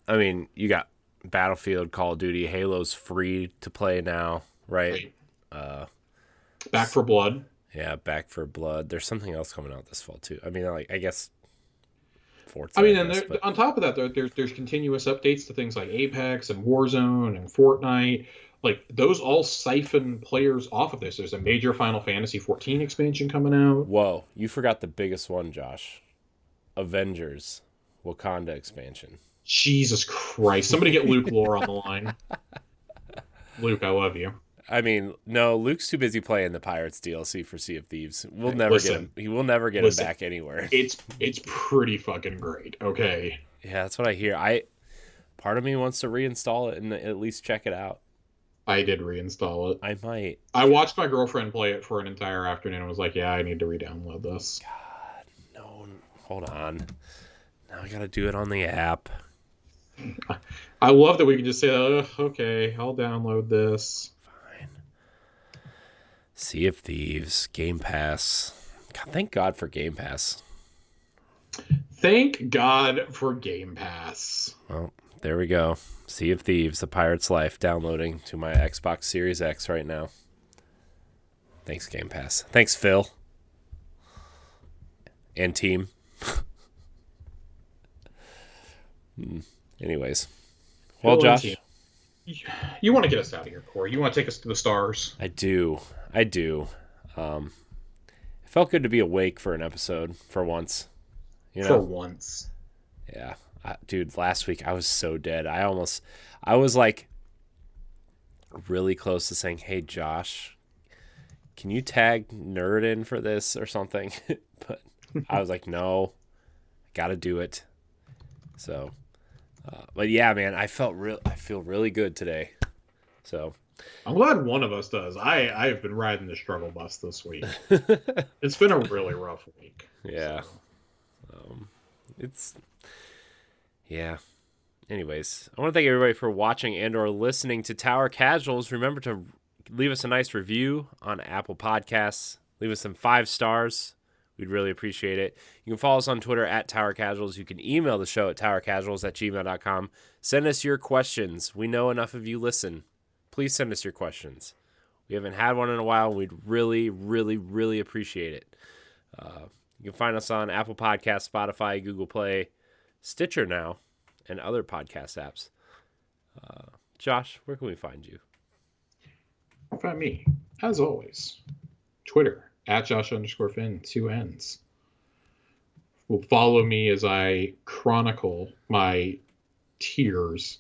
Speaker 1: I mean, you got Battlefield, Call of Duty, Halo's free to play now, right?
Speaker 2: Back for Blood.
Speaker 1: Yeah, Back for Blood. There's something else coming out this fall too. I mean, like, I guess Forza.
Speaker 2: On top of that, there's continuous updates to things like Apex and Warzone and Fortnite. Like, those all siphon players off of this. There's a major Final Fantasy 14 expansion coming out.
Speaker 1: Whoa, you forgot the biggest one, Josh. Avengers Wakanda expansion.
Speaker 2: Jesus Christ. Somebody get Luke Lore on the line. Luke, I love you.
Speaker 1: I mean, no, Luke's too busy playing the Pirates DLC for Sea of Thieves. We'll never get him. He will never get him back anywhere.
Speaker 2: It's pretty fucking great. Okay.
Speaker 1: Yeah, that's what I hear. Part of me wants to reinstall it and at least check it out.
Speaker 2: I did reinstall it.
Speaker 1: I might. I
Speaker 2: watched my girlfriend play it for an entire afternoon and was like, yeah, I need to re-download this.
Speaker 1: God, no. Hold on. Now I gotta do it on the app.
Speaker 2: I love that we can just say, oh, okay, I'll download this.
Speaker 1: Fine. Sea of Thieves, Game Pass. God, thank God for Game Pass.
Speaker 2: Thank God for Game Pass.
Speaker 1: Well, there we go. Sea of Thieves, The Pirate's Life, downloading to my Xbox Series X right now. Thanks, Game Pass. Thanks, Phil. And team. Anyways. Well, Josh.
Speaker 2: You want to get us out of here, Corey. You want to take us to the stars.
Speaker 1: I do. It felt good to be awake for an episode for once.
Speaker 2: For once.
Speaker 1: Yeah. Dude, last week I was so dead. I was like really close to saying, hey, Josh, can you tag Nerd in for this or something? But I was like, no, I got to do it. So, but yeah, man, I feel really good today. So
Speaker 2: I'm glad one of us does. I've been riding the struggle bus this week. It's been a really rough week.
Speaker 1: Yeah. So. Yeah. Anyways, I want to thank everybody for watching and or listening to Tower Casuals. Remember to leave us a nice review on Apple Podcasts. Leave us some 5 stars. We'd really appreciate it. You can follow us on Twitter at Tower Casuals. You can email the show at towercasuals@gmail.com. Send us your questions. We know enough of you listen. Please send us your questions. We haven't had one in a while. We'd really, really, really appreciate it. You can find us on Apple Podcasts, Spotify, Google Play, Stitcher now, and other podcast apps. Josh, where can we find you?
Speaker 2: Find me, as always, Twitter, at Josh_Finn, 2 N's. Will follow me as I chronicle my tears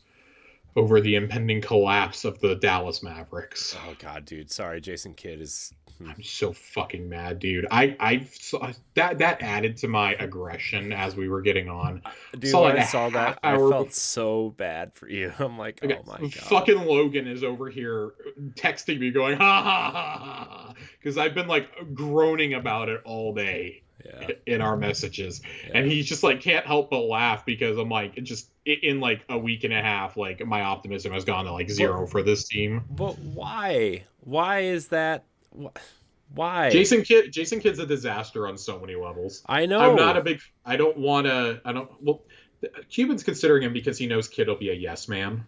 Speaker 2: over the impending collapse of the Dallas Mavericks.
Speaker 1: Oh, God, dude. Sorry, Jason Kidd is...
Speaker 2: I'm so fucking mad, dude. That added to my aggression as we were getting on.
Speaker 1: Dude, when I saw that, I felt so bad for you. I'm like, oh my God.
Speaker 2: Fucking Logan is over here texting me going, ha ha ha ha, because I've been like groaning about it all day in our messages. Yeah. And he's just like, can't help but laugh because I'm like, in like a week and a half, like my optimism has gone to like 0 for this team.
Speaker 1: But why? Why is that? Why?
Speaker 2: Jason Kidd's a disaster on so many levels.
Speaker 1: I know.
Speaker 2: I'm not a big. I don't want to. I don't. Well, Cuban's considering him because he knows Kidd will be a yes man.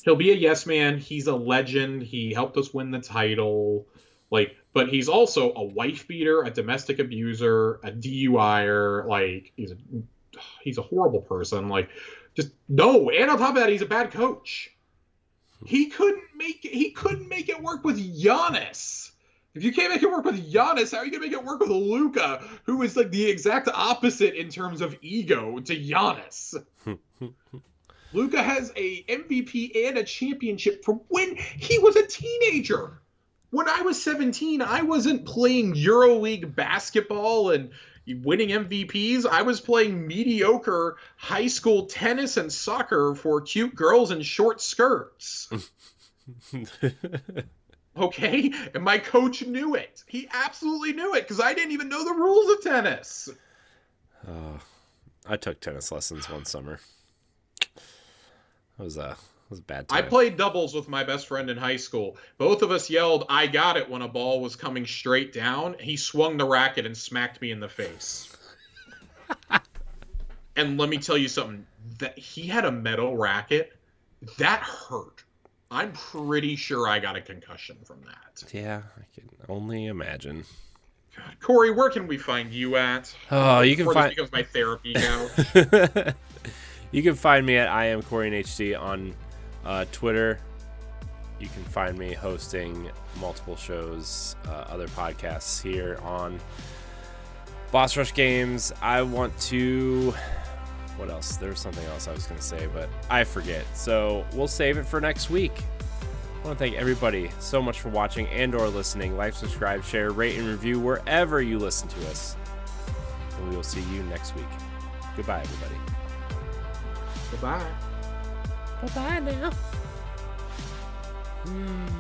Speaker 2: He'll be a yes man. He's a legend. He helped us win the title. Like, but he's also a wife beater, a domestic abuser, a DUIer. Like, he's a horrible person. Like, just no. And on top of that, he's a bad coach. He couldn't make it work with Giannis. If you can't make it work with Giannis, how are you gonna make it work with Luka, who is like the exact opposite in terms of ego to Giannis? Luka has a MVP and a championship from when he was a teenager. When I was 17, I wasn't playing EuroLeague basketball and winning MVPs. I was playing mediocre high school tennis and soccer for cute girls in short skirts. Okay? And my coach knew it. He absolutely knew it because I didn't even know the rules of tennis.
Speaker 1: I took tennis lessons one summer. It was a bad time.
Speaker 2: I played doubles with my best friend in high school. Both of us yelled, "I got it," when a ball was coming straight down. He swung the racket and smacked me in the face. And let me tell you something. That he had a metal racket. That hurt. I'm pretty sure I got a concussion from that.
Speaker 1: Yeah, I can only imagine.
Speaker 2: God, Corey, where can we find you at?
Speaker 1: Oh, you can find.
Speaker 2: This becomes my therapy couch.
Speaker 1: You can find me at I am Corey and HD on Twitter. You can find me hosting multiple shows, other podcasts here on Boss Rush Games. I want to... What else? There was something else I was going to say, but I forget. So we'll save it for next week. I want to thank everybody so much for watching and or listening. Like, subscribe, share, rate, and review wherever you listen to us. And we will see you next week. Goodbye, everybody.
Speaker 2: Bye-bye.
Speaker 1: Bye-bye now.